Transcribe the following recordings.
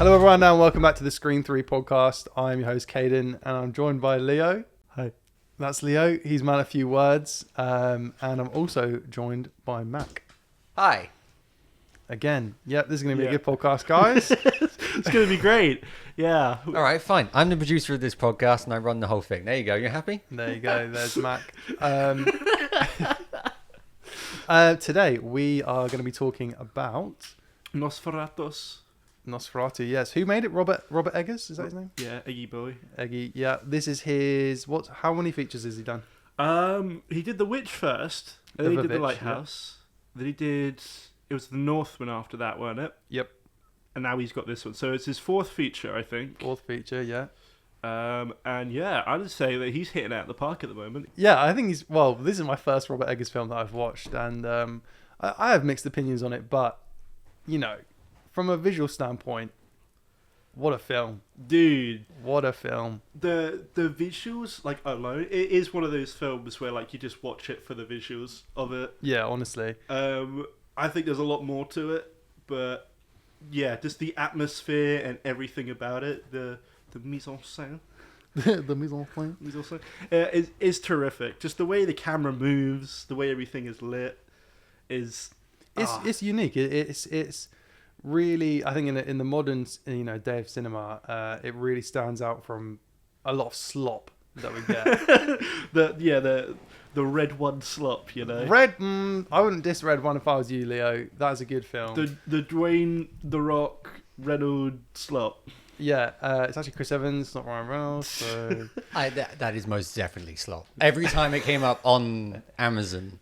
Hello everyone and welcome back to the Screen 3 podcast. I'm your host Cayden and I'm joined by Leo. Hi. That's Leo. He's man a few words. And I'm also joined by Mac. Hi. Again. Yep, this is going to be a good podcast, guys. It's going to be great. Yeah. All right, fine. I'm the producer of this podcast and I run the whole thing. There you go. You're happy? There you go. There's Mac. Today we are going to be talking about Nosferatu, yes. Who made it? Robert Eggers, is that his name? Yeah, Eggy boy. Eggy, yeah. This is his... How many features has he done? He did The Witch first, and then he did The Lighthouse. Yeah. Then he did... It was The Northman after that, weren't it? Yep. And now he's got this one. So it's his fourth feature, I think. Fourth feature, yeah. And yeah, I'd say that he's hitting it out of the park at the moment. Yeah, I think he's... Well, this is my first Robert Eggers film that I've watched, and I have mixed opinions on it, but, you know, from a visual standpoint, what a film. Dude. What a film. The visuals, like, alone, it is one of those films where, like, you just watch it for the visuals of it. Yeah, honestly. I think there's a lot more to it, but yeah, just the atmosphere and everything about it, the mise en scène. The mise en scène. Mise en scène is terrific. Just the way the camera moves, the way everything is lit, is... It's unique. It's really, I think in the modern day of cinema, it really stands out from a lot of slop that we get. The Red One slop, you know. I wouldn't diss Red One if I was you, Leo. That's a good film. The Dwayne The Rock Reynolds slop. Yeah, it's actually Chris Evans, not Ryan Reynolds. So That is most definitely slop. Every time it came up on Amazon,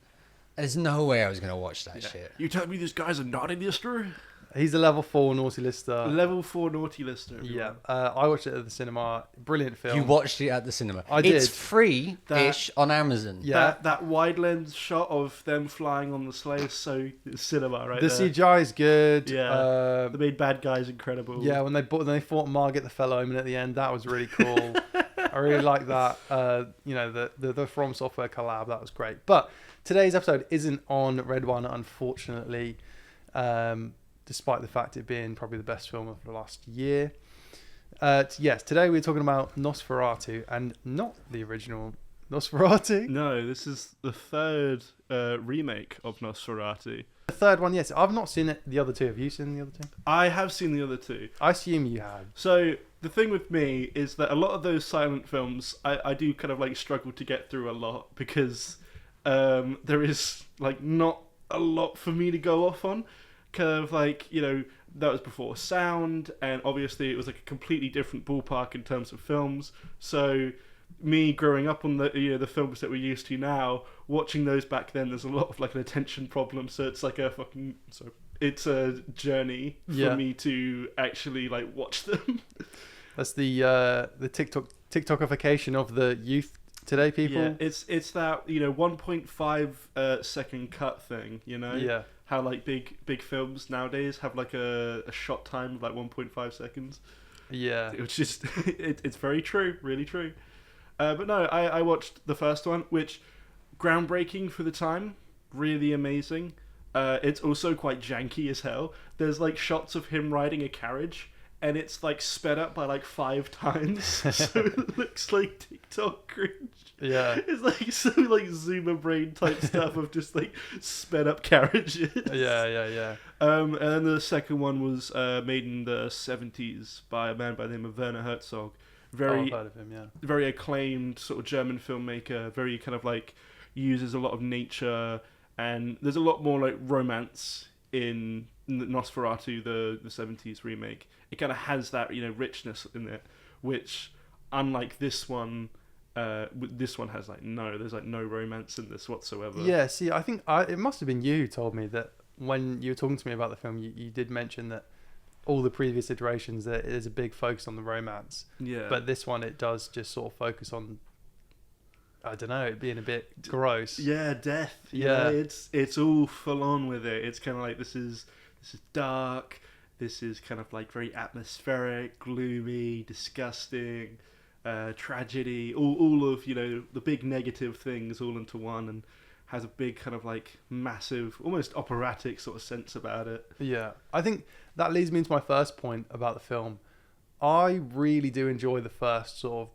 there's no way I was going to watch that shit. You tell me this guy's a naughty lister? He's a level 4 naughty lister. Level 4 naughty lister. Everyone. Yeah, I watched it at the cinema. Brilliant film. You watched it at the cinema. I did. It's free-ish on Amazon. Yeah. That wide lens shot of them flying on the sleigh is so cinema right the there. CGI is good. Yeah. The main bad guy's incredible. Yeah, when they fought Margaret the Fellowman at the end, that was really cool. I really like that. The From Software collab, that was great. But today's episode isn't on Red One, unfortunately. Despite the fact it being probably the best film of the last year. Yes, today we're talking about Nosferatu, and not the original Nosferatu. No, this is the third remake of Nosferatu. The third one, yes. I've not seen the other two. Have you seen the other two? I have seen the other two. I assume you have. So the thing with me is that a lot of those silent films, I do kind of like struggle to get through a lot because there is like not a lot for me to go off on. Kind of like, that was before sound, and obviously it was like a completely different ballpark in terms of films. So me growing up on the films that we're used to now, watching those back then, there's a lot of like an attention problem. So it's like it's a journey for me to actually like watch them. That's the TikTokification of the youth today, people. Yeah, it's that 1.5 second cut thing, Yeah. How like big films nowadays have like a shot time of like 1.5 seconds. Yeah. It's just it's very true, really true. But no, I watched the first one, which groundbreaking for the time, really amazing. It's also quite janky as hell. There's like shots of him riding a carriage, and it's like sped up by like 5 times, so it looks like TikTok cringe. Yeah. It's like some like Zoomer brain type stuff of just like sped up carriages. Yeah. And then the second one was made in the 70s by a man by the name of Werner Herzog. I've heard of him, yeah. Very acclaimed sort of German filmmaker. Very kind of like uses a lot of nature, and there's a lot more like romance in Nosferatu, the 70s remake. It kind of has that richness in it, which unlike this one. This one has there's no romance in this whatsoever. Yeah, see, I think it must have been you who told me that when you were talking to me about the film, you did mention that all the previous iterations, there is a big focus on the romance. Yeah. But this one, it does just sort of focus on, I don't know, it being a bit gross. Yeah, death. Yeah. It's all full on with it. It's kind of like this is dark. This is kind of like very atmospheric, gloomy, disgusting. Tragedy, all of the big negative things all into one, and has a big kind of like massive, almost operatic sort of sense about it. Yeah, I think that leads me into my first point about the film. I really do enjoy the first sort of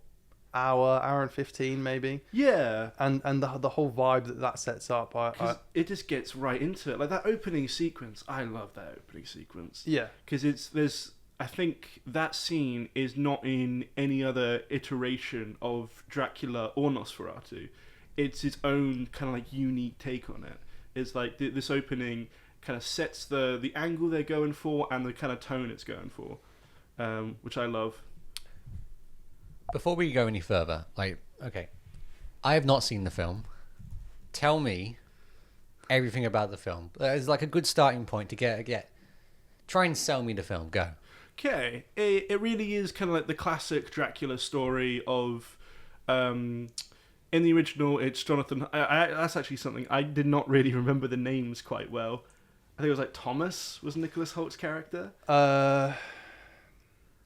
hour and 15 maybe, Yeah, and the whole vibe that sets up. I it just gets right into it. Like that opening sequence, I love that opening sequence. yeah, Because I think that scene is not in any other iteration of Dracula or Nosferatu. It's its own kind of like unique take on it. It's like this opening kind of sets the angle they're going for and the kind of tone it's going for, which I love. Before we go any further, okay, I have not seen the film. Tell me everything about the film. It's like a good starting point to get. Try and sell me the film. Go. Okay, it really is kind of like the classic Dracula story of, in the original, it's Jonathan. That's actually something I did not really remember the names quite well. I think it was like Thomas was Nicholas Holt's character. yeah.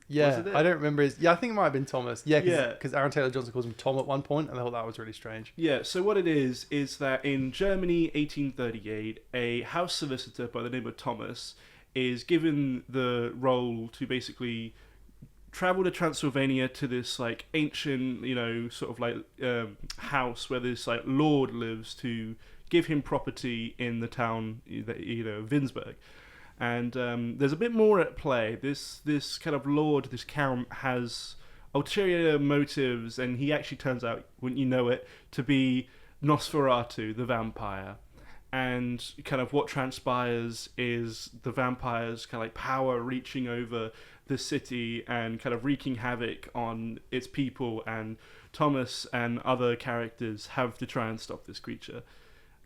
Was it? I don't remember his. Yeah, I think it might have been Thomas. Yeah, Yeah. because Aaron Taylor Johnson calls him Tom at one point, and I thought that was really strange. Yeah, so what it is that in Germany, 1838, a house solicitor by the name of Thomas is given the role to basically travel to Transylvania to this like ancient, sort of like house where this like lord lives to give him property in the town, Winsberg. And there's a bit more at play. This kind of lord, this count, has ulterior motives, and he actually turns out, wouldn't you know it, to be Nosferatu, the vampire. And kind of what transpires is the vampire's kind of like power reaching over the city and kind of wreaking havoc on its people, and Thomas and other characters have to try and stop this creature.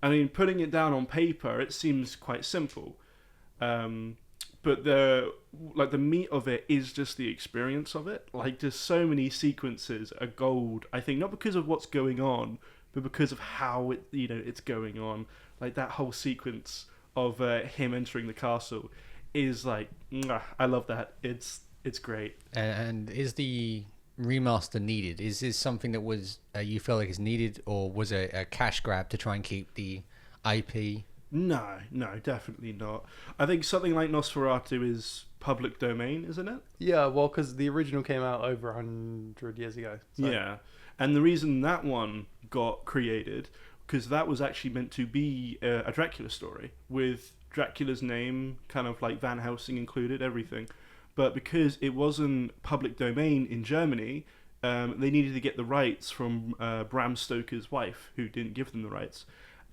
I mean, putting it down on paper, it seems quite simple. But the meat of it is just the experience of it. Like, just so many sequences are gold, I think, not because of what's going on, but because of how it's going on. Like that whole sequence of him entering the castle is like, I love that. It's great. And is the remaster needed? Is this something that was you feel like is needed, or was it a cash grab to try and keep the IP? No, definitely not. I think something like Nosferatu is public domain, isn't it? Yeah, well, because the original came out over 100 years ago. So. Yeah, and the reason that one got created, because that was actually meant to be a Dracula story with Dracula's name, kind of like Van Helsing included, everything. But because it wasn't public domain in Germany, they needed to get the rights from Bram Stoker's wife, who didn't give them the rights.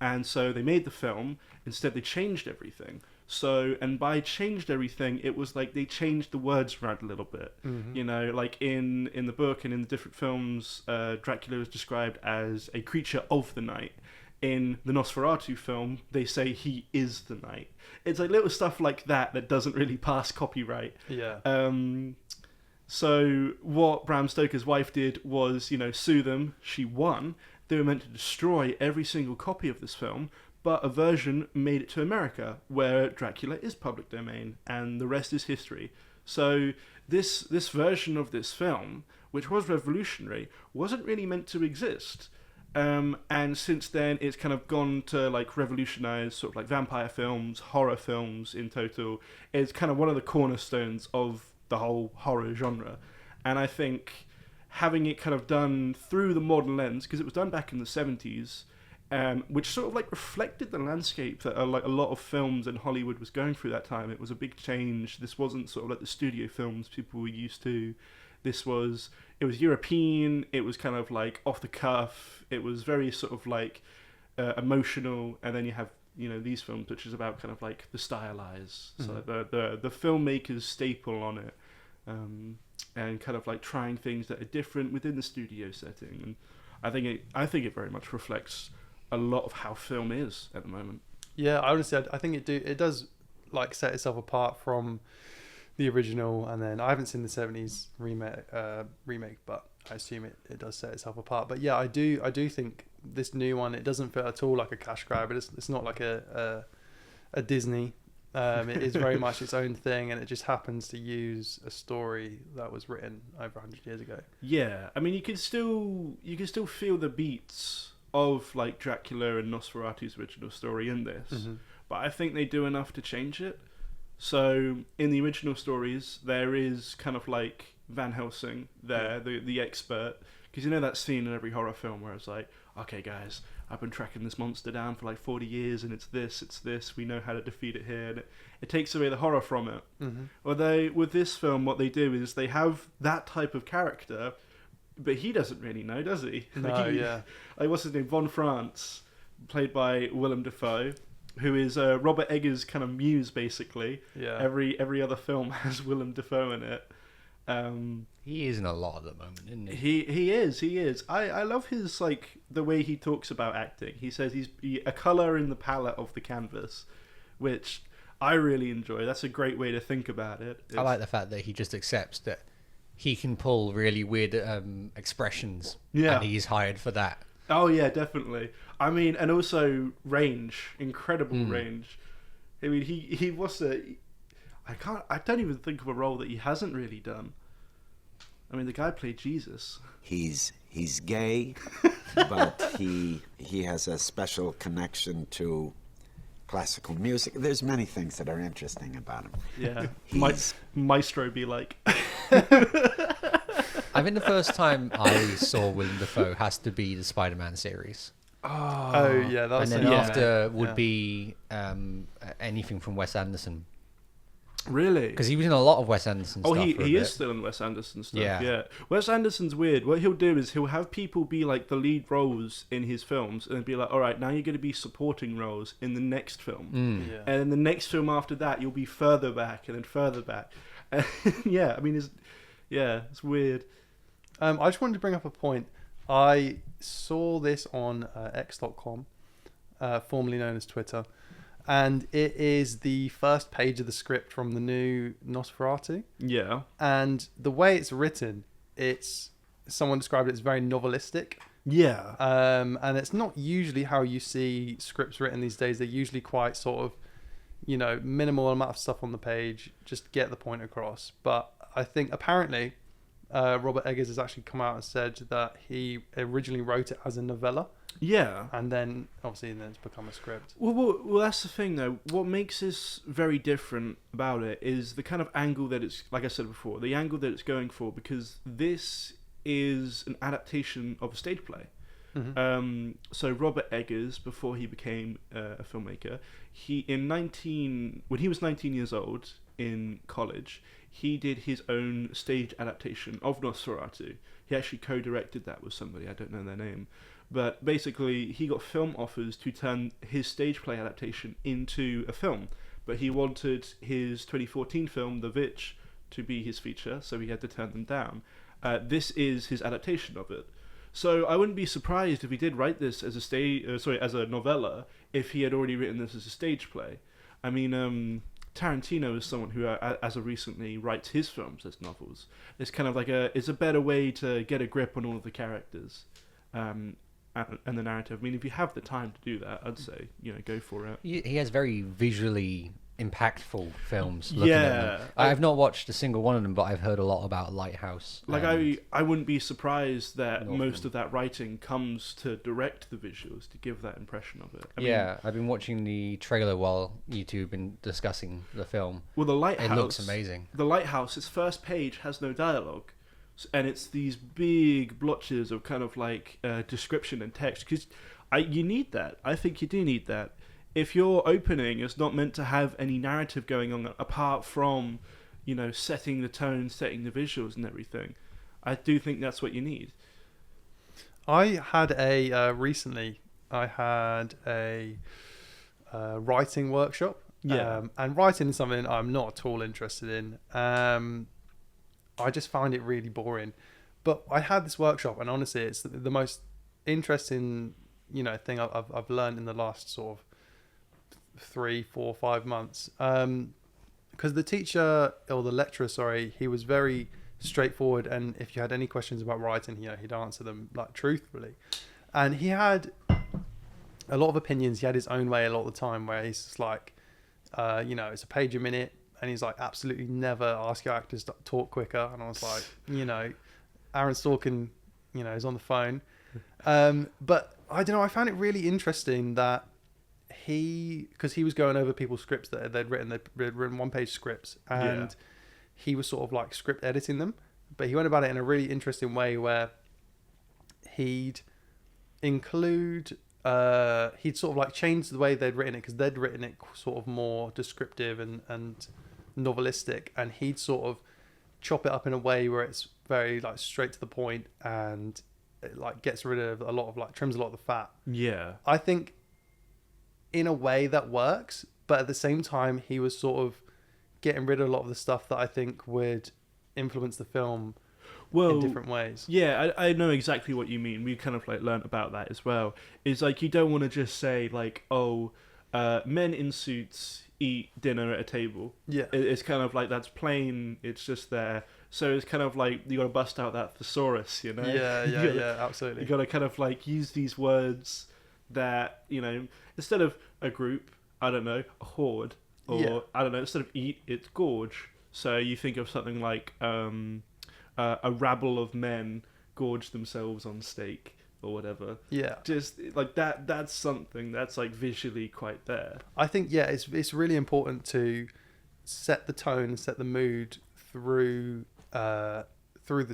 And so they made the film. Instead, they changed everything. So, and by changed everything, it was like they changed the words around a little bit. Mm-hmm. Like in the book and in the different films, Dracula is described as a creature of the night. In the Nosferatu film, they say he is the night. It's like little stuff like that doesn't really pass copyright. Yeah. So what Bram Stoker's wife did was, sue them. She won. They were meant to destroy every single copy of this film, but a version made it to America where Dracula is public domain, and the rest is history. So this version of this film, which was revolutionary, wasn't really meant to exist. And since then, it's kind of gone to like revolutionize sort of like vampire films, horror films in total. It's kind of one of the cornerstones of the whole horror genre. And I think having it kind of done through the modern lens, because it was done back in the 70s, which sort of like reflected the landscape that like a lot of films in Hollywood was going through that time. It was a big change. This wasn't sort of like the studio films people were used to. It was European. It was kind of like off the cuff. It was very sort of like emotional. And then you have these films, which is about kind of like the stylized, so the filmmaker's staple on it. And kind of like trying things that are different within the studio setting, and I think it very much reflects a lot of how film is at the moment. Yeah, I honestly, I think it does like set itself apart from the original, and then I haven't seen the 70s remake, but I assume it does set itself apart. But yeah, I do think this new one, it doesn't feel at all like a cash grab. It's not like a Disney. It is very much its own thing, and it just happens to use a story that was written over 100 years ago. Yeah, I mean, you can still feel the beats of like Dracula and Nosferatu's original story in this, but I think they do enough to change it. So in the original stories, there is kind of like Van Helsing there, the expert, because you know that scene in every horror film where it's like, okay guys, I've been tracking this monster down for like 40 years and it's this, we know how to defeat it here, and it takes away the horror from it. Although with this film, what they do is they have that type of character, but he doesn't really know, does he? Like, what's his name? Von France, played by Willem Dafoe, who is Robert Eggers' kind of muse, basically. Yeah. Every other film has Willem Dafoe in it. He is in a lot at the moment, isn't he? He is. I love his, like, the way he talks about acting. He says he's a colour in the palette of the canvas, which I really enjoy. That's a great way to think about it. I like the fact that he just accepts that he can pull really weird expressions, and he's hired for that. Oh yeah, definitely. I mean, and also incredible range. I mean, he was I don't even think of a role that he hasn't really done. I mean, the guy played Jesus. He's gay, but he has a special connection to classical music. There's many things that are interesting about him. Yeah, Maestro be like. I think the first time I saw Willem Dafoe has to be the Spider-Man series. Oh yeah, that was. And then after would be anything from Wes Anderson. Really? Because he was in a lot of Wes Anderson stuff. Oh, he is still in Wes Anderson stuff. Yeah. Yeah. Wes Anderson's weird. What he'll do is he'll have people be like the lead roles in his films, and be like, all right, now you're going to be supporting roles in the next film, and in the next film after that, you'll be further back and then further back. Yeah, I mean, it's weird. I just wanted to bring up a point. I saw this on X.com, formerly known as Twitter, and it is the first page of the script from the new Nosferatu. Yeah. And the way it's written, someone described it as very novelistic. Yeah. And it's not usually how you see scripts written these days. They're usually quite sort of, minimal amount of stuff on the page, just get the point across. But I think apparently Robert Eggers has actually come out and said that he originally wrote it as a novella. Yeah. And then, obviously, it's become a script. Well, that's the thing, though. What makes this very different about it is the kind of angle that it's, like I said before, the angle that it's going for, because this is an adaptation of a stage play. So Robert Eggers, before he became a filmmaker, when he was 19 years old in college, he did his own stage adaptation of Nosferatu. He actually co-directed that with somebody, I don't know their name. But basically, he got film offers to turn his stage play adaptation into a film. But he wanted his 2014 film, The Witch, to be his feature, so he had to turn them down. This is his adaptation of it. So I wouldn't be surprised if he did write this as as a novella, if he had already written this as a stage play. I mean, Tarantino is someone who, as of recently, writes his films as novels. It's kind of like it's a better way to get a grip on all of the characters. And the narrative. I mean, if you have the time to do that, I'd say, go for it. He has very visually impactful films. Looking at them. I have not watched a single one of them, but I've heard a lot about Lighthouse. Like, I wouldn't be surprised that most of that writing comes to direct the visuals, to give that impression of it. I mean, I've been watching the trailer while you two have been discussing the film. Well, The Lighthouse... It looks amazing. The Lighthouse, its first page has no dialogue. And it's these big blotches of kind of like description and text, because you need that. I think you do need that. If your opening is not meant to have any narrative going on apart from, setting the tone, setting the visuals and everything, I do think that's what you need. I had recently a writing workshop. Yeah. And writing is something I'm not at all interested in. I just find it really boring. But I had this workshop, and honestly, it's the most interesting, thing I've learned in the last sort of 3, 4, 5 months. Because the teacher, or the lecturer, sorry, he was very straightforward, and if you had any questions about writing, he'd answer them like truthfully. And he had a lot of opinions. He had his own way a lot of the time, where he's just like, it's a page a minute. And he's like, absolutely never ask your actors to talk quicker. And I was like, Aaron Sorkin, is on the phone. But I don't know. I found it really interesting that because he was going over people's scripts that they'd written 1-page scripts, and he was sort of like script editing them, but he went about it in a really interesting way where he'd include he'd sort of like change the way they'd written it, because they'd written it sort of more descriptive and novelistic, and he'd sort of chop it up in a way where it's very like straight to the point, and it like gets rid of a lot of like trims a lot of the fat. Yeah. I think in a way that works, but at the same time he was sort of getting rid of a lot of the stuff that I think would influence the film in different ways. Yeah, I know exactly what you mean. We kind of like learnt about that as well. Is like, you don't want to just say like, oh, men in suits eat dinner at a table. Yeah. It's kind of like, that's plain, it's just there. So it's kind of like, you got to bust out that thesaurus, you know? Yeah, absolutely. You got to kind of like use these words that, you know, instead of a group, I don't know, a horde, or I don't know, instead of eat, it's gorge. So you think of something like a rabble of men gorge themselves on steak or whatever. Yeah. Just like that's something that's like visually quite there. I think, it's really important to set the tone, set the mood through the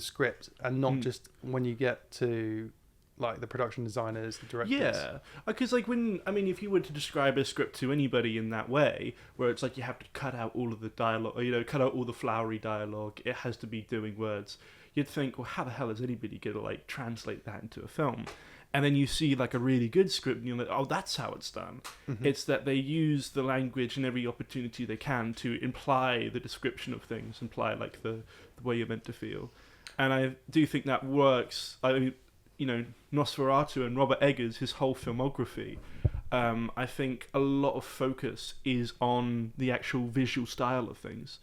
script, and not just when you get to like the production designers, the directors. Yeah, because like if you were to describe a script to anybody in that way, where it's like you have to cut out all of the dialogue, or, you know, cut out all the flowery dialogue, it has to be doing words, you'd think, well, how the hell is anybody going to like translate that into a film? And then you see like a really good script and you're like, oh, that's how it's done. Mm-hmm. It's that they use the language and every opportunity they can to imply the description of things, imply like the way you're meant to feel. And I do think that works. I mean, you know, Nosferatu and Robert Eggers, his whole filmography, I think a lot of focus is on the actual visual style of things.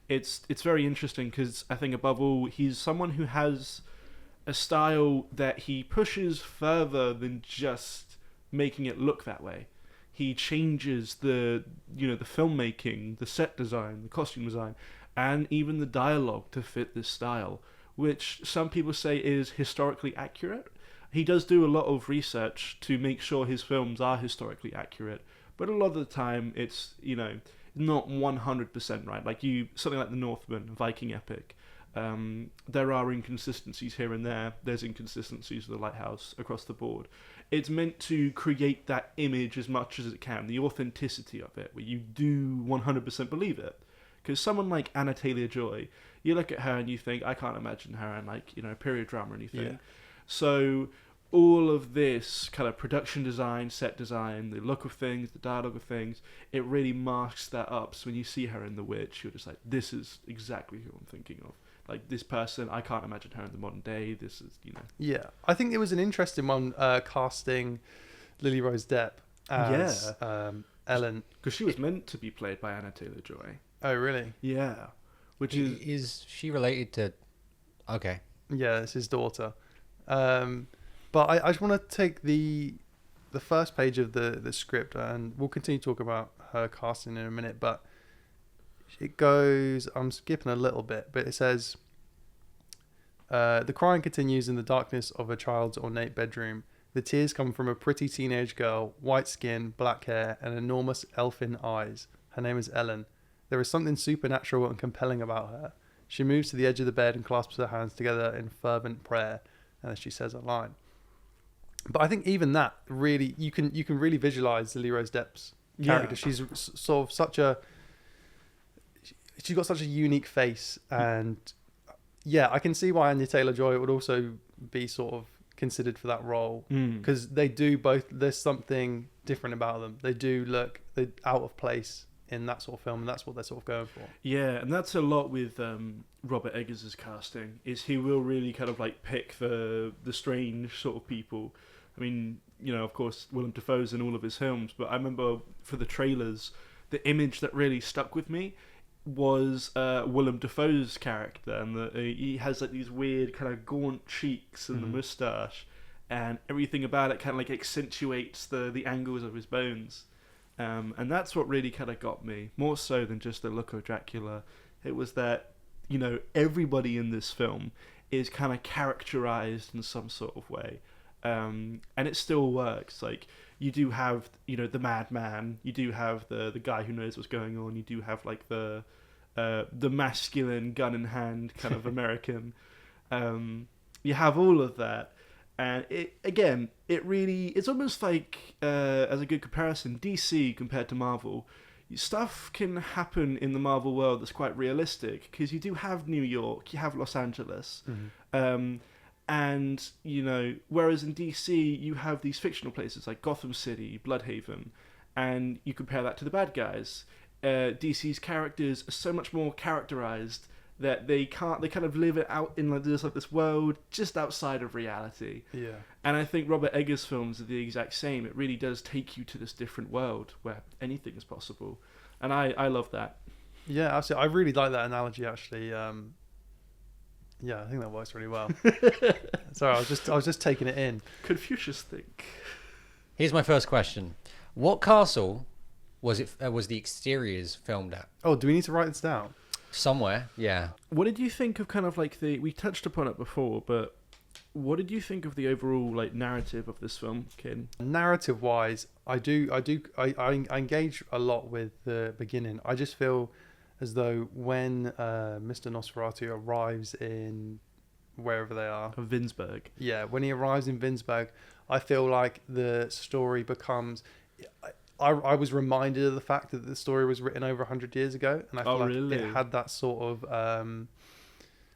It's very interesting because I think above all, he's someone who has a style that he pushes further than just making it look that way. He changes the filmmaking, the set design, the costume design, and even the dialogue to fit this style, which some people say is historically accurate. He does do a lot of research to make sure his films are historically accurate, but a lot of the time it's, you know, not 100% right. Like something like The Northman, Viking epic, there are inconsistencies here and there. There's inconsistencies with The Lighthouse across the board. It's meant to create that image as much as it can, the authenticity of it, where you do 100% believe it. Because someone like Anna Taylor-Joy, you look at her and you think, I can't imagine her in like, you know, period drama or anything. Yeah. So all of this kind of production design, set design, the look of things, the dialogue of things, it really masks that up. So when you see her in The Witch, you're just like, this is exactly who I'm thinking of. Like, this person, I can't imagine her in the modern day. This is, you know. Yeah. I think it was an interesting one, casting Lily Rose Depp as Ellen. Because she was meant to be played by Anna Taylor-Joy. Oh, really? Yeah. Which is she related to? Okay. Yeah, it's his daughter. But I just want to take the first page of the script, and we'll continue to talk about her casting in a minute. But it goes. I'm skipping a little bit, but it says, the crying continues in the darkness of a child's ornate bedroom. The tears come from a pretty teenage girl, white skin, black hair, and enormous elfin eyes. Her name is Ellen. There is something supernatural and compelling about her. She moves to the edge of the bed and clasps her hands together in fervent prayer, and then she says a line. But I think even that really, you can really visualize Lily Rose Depp's character. Yeah. She's sort of she's got such a unique face, and yeah, I can see why Anya Taylor-Joy would also be sort of considered for that role, because they do both. There's something different about them. They do look out of place in that sort of film, and that's what they're sort of going for. Yeah, and that's a lot with Robert Eggers' casting, is he will really kind of like pick the strange sort of people. I mean, you know, of course, Willem Dafoe's in all of his films, but I remember for the trailers, the image that really stuck with me was Willem Dafoe's character, and he has like these weird kind of gaunt cheeks and the moustache, and everything about it kind of like accentuates the angles of his bones. And that's what really kind of got me, more so than just the look of Dracula. It was that, you know, everybody in this film is kind of characterized in some sort of way. and it still works. Like, you do have, the madman, you do have the guy who knows what's going on, you do have like the masculine gun in hand kind of American. You have all of that, and it's almost like, as a good comparison, DC compared to Marvel. Stuff can happen in the Marvel world that's quite realistic, because you do have New York, you have Los Angeles, and whereas in DC you have these fictional places like Gotham City, Bloodhaven, and you compare that to the bad guys. DC's characters are so much more characterized that they kind of live it out in this world just outside of reality. Yeah. And I think Robert Eggers' films are the exact same. It really does take you to this different world where anything is possible, and I love that. Yeah, absolutely. I really like that analogy, actually. Yeah, I think that works really well. Sorry, I was just taking it in. Confucius think. Here's my first question: what castle was the exteriors filmed at? Oh, do we need to write this down? Somewhere, yeah. What did you think of kind of like we touched upon it before, but what did you think of the overall like narrative of this film, Cayden? Narrative wise, I engage a lot with the beginning. I just feel as though when Mr. Nosferatu arrives in wherever they are, Of Winsberg. yeah, when he arrives in Winsberg, I feel like the story becomes. I was reminded of the fact that the story was written over 100 years ago, and I feel like really? it had that sort of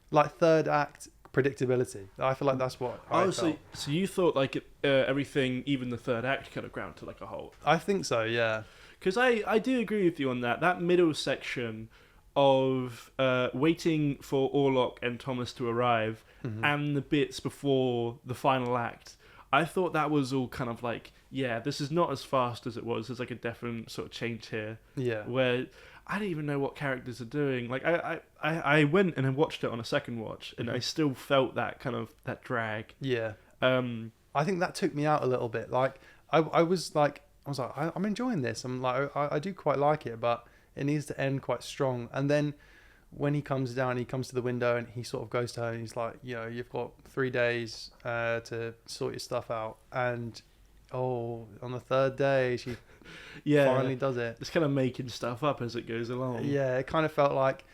like third act predictability. I feel like that's what I felt. So you thought like everything, even the third act, kind of ground to like a halt? I think so, yeah. Because I do agree with you on that. That middle section of waiting for Orlok and Thomas to arrive, and the bits before the final act, I thought that was all kind of like, yeah, this is not as fast as it was. There's like a definite sort of change here. Yeah. Where I don't even know what characters are doing. Like I went and I watched it on a second watch, and I still felt that kind of that drag. Yeah. I think that took me out a little bit. Like I was like I'm enjoying this. I'm like I do quite like it, but it needs to end quite strong. And then when he comes down, he comes to the window and he sort of goes to her and he's like, you've got 3 days to sort your stuff out. And on the third day, she finally does it. It's kind of making stuff up as it goes along. Yeah, it kind of felt like,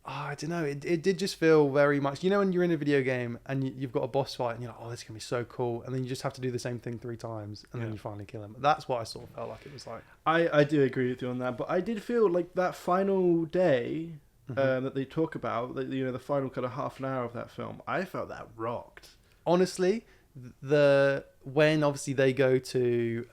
I don't know, it did just feel very much, when you're in a video game and you've got a boss fight and you're like, oh, this is going to be so cool. And then you just have to do the same thing 3 times and then you finally kill him. That's what I sort of felt like it was like. I do agree with you on that, but I did feel like that final day that they talk about, the final kind of half an hour of that film, I felt that rocked. Honestly, when obviously they go to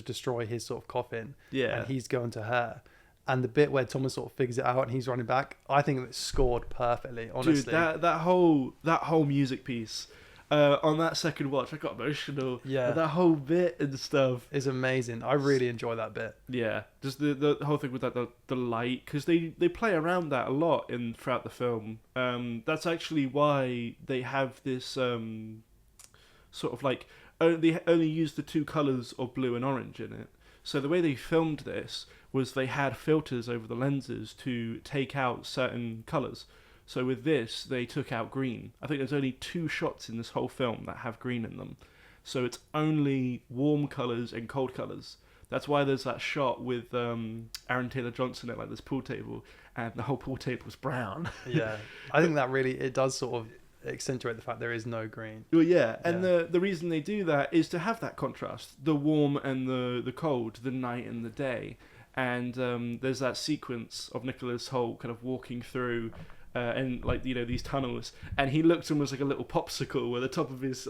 destroy his sort of coffin, and he's going to her, and the bit where Thomas sort of figures it out and he's running back, I think it's scored perfectly. Honestly, dude, that whole music piece. On that second watch, I got emotional. Yeah, that whole bit and stuff is amazing. I really enjoy that bit. Yeah, just the whole thing with that the light, because they play around that a lot throughout the film. That's actually why they have this sort of like they only use the 2 colors of blue and orange in it. So the way they filmed this was they had filters over the lenses to take out certain colors. So with this, they took out green. I think there's only 2 shots in this whole film that have green in them. So it's only warm colours and cold colours. That's why there's that shot with Aaron Taylor-Johnson at like this pool table, and the whole pool table was brown. Yeah, I think that really, it does sort of accentuate the fact there is no green. Well, yeah, and the reason they do that is to have that contrast, the warm and the cold, the night and the day. And there's that sequence of Nicholas Hoult kind of walking through and like these tunnels, and he looks almost like a little popsicle where the top of his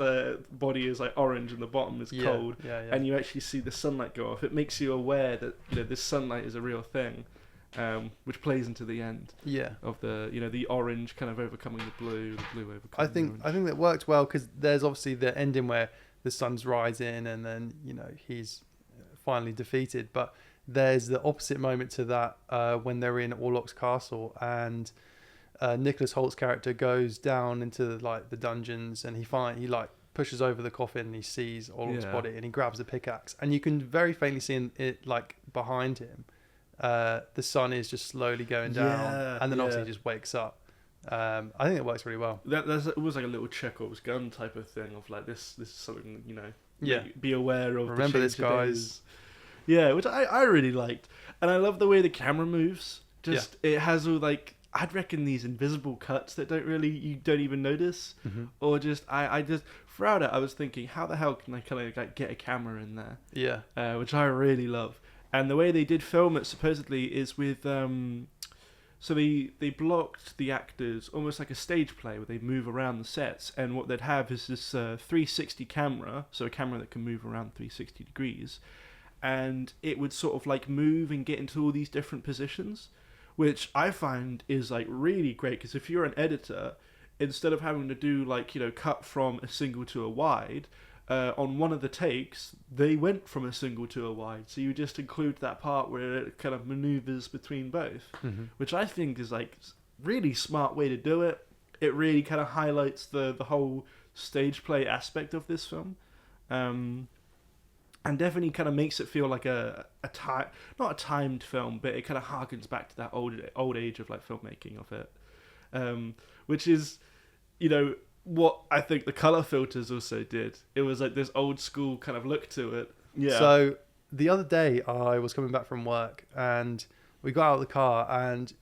body is like orange and the bottom is cold, and you actually see the sunlight go off. It makes you aware that this sunlight is a real thing, which plays into the end of the the orange kind of overcoming the blue overcoming the orange. I think that worked well, because there's obviously the ending where the sun's rising and then he's finally defeated, but there's the opposite moment to that when they're in Orlok's castle and Nicholas Holt's character goes down into like the dungeons, and he like pushes over the coffin and he sees Orlok's body and he grabs the pickaxe, and you can very faintly see it like behind him the sun is just slowly going down, and then obviously he just wakes up I think it works really well. There's almost like a little Chekhov's gun type of thing of like this is something, Yeah. be aware of. Remember this, the change it guys. is. Yeah, which I really liked, and I love the way the camera moves. It has all like, I'd reckon these invisible cuts that you don't even notice, or just I just throughout it I was thinking, how the hell can I kind of like get a camera in there? Yeah. Which I really love, and the way they did film it supposedly is with so they blocked the actors almost like a stage play where they move around the sets, and what they'd have is this 360 camera, so a camera that can move around 360 degrees, and it would sort of like move and get into all these different positions, which I find is like really great, because if you're an editor, instead of having to do like, cut from a single to a wide, on one of the takes, they went from a single to a wide, so you just include that part where it kind of maneuvers between both, which I think is like really smart way to do it. It really kind of highlights the whole stage play aspect of this film, and definitely kind of makes it feel like not a timed film, but it kind of harkens back to that old age of like filmmaking of it, which is, what I think the color filters also did. It was like this old school kind of look to it. Yeah. So the other day I was coming back from work and we got out of the car, and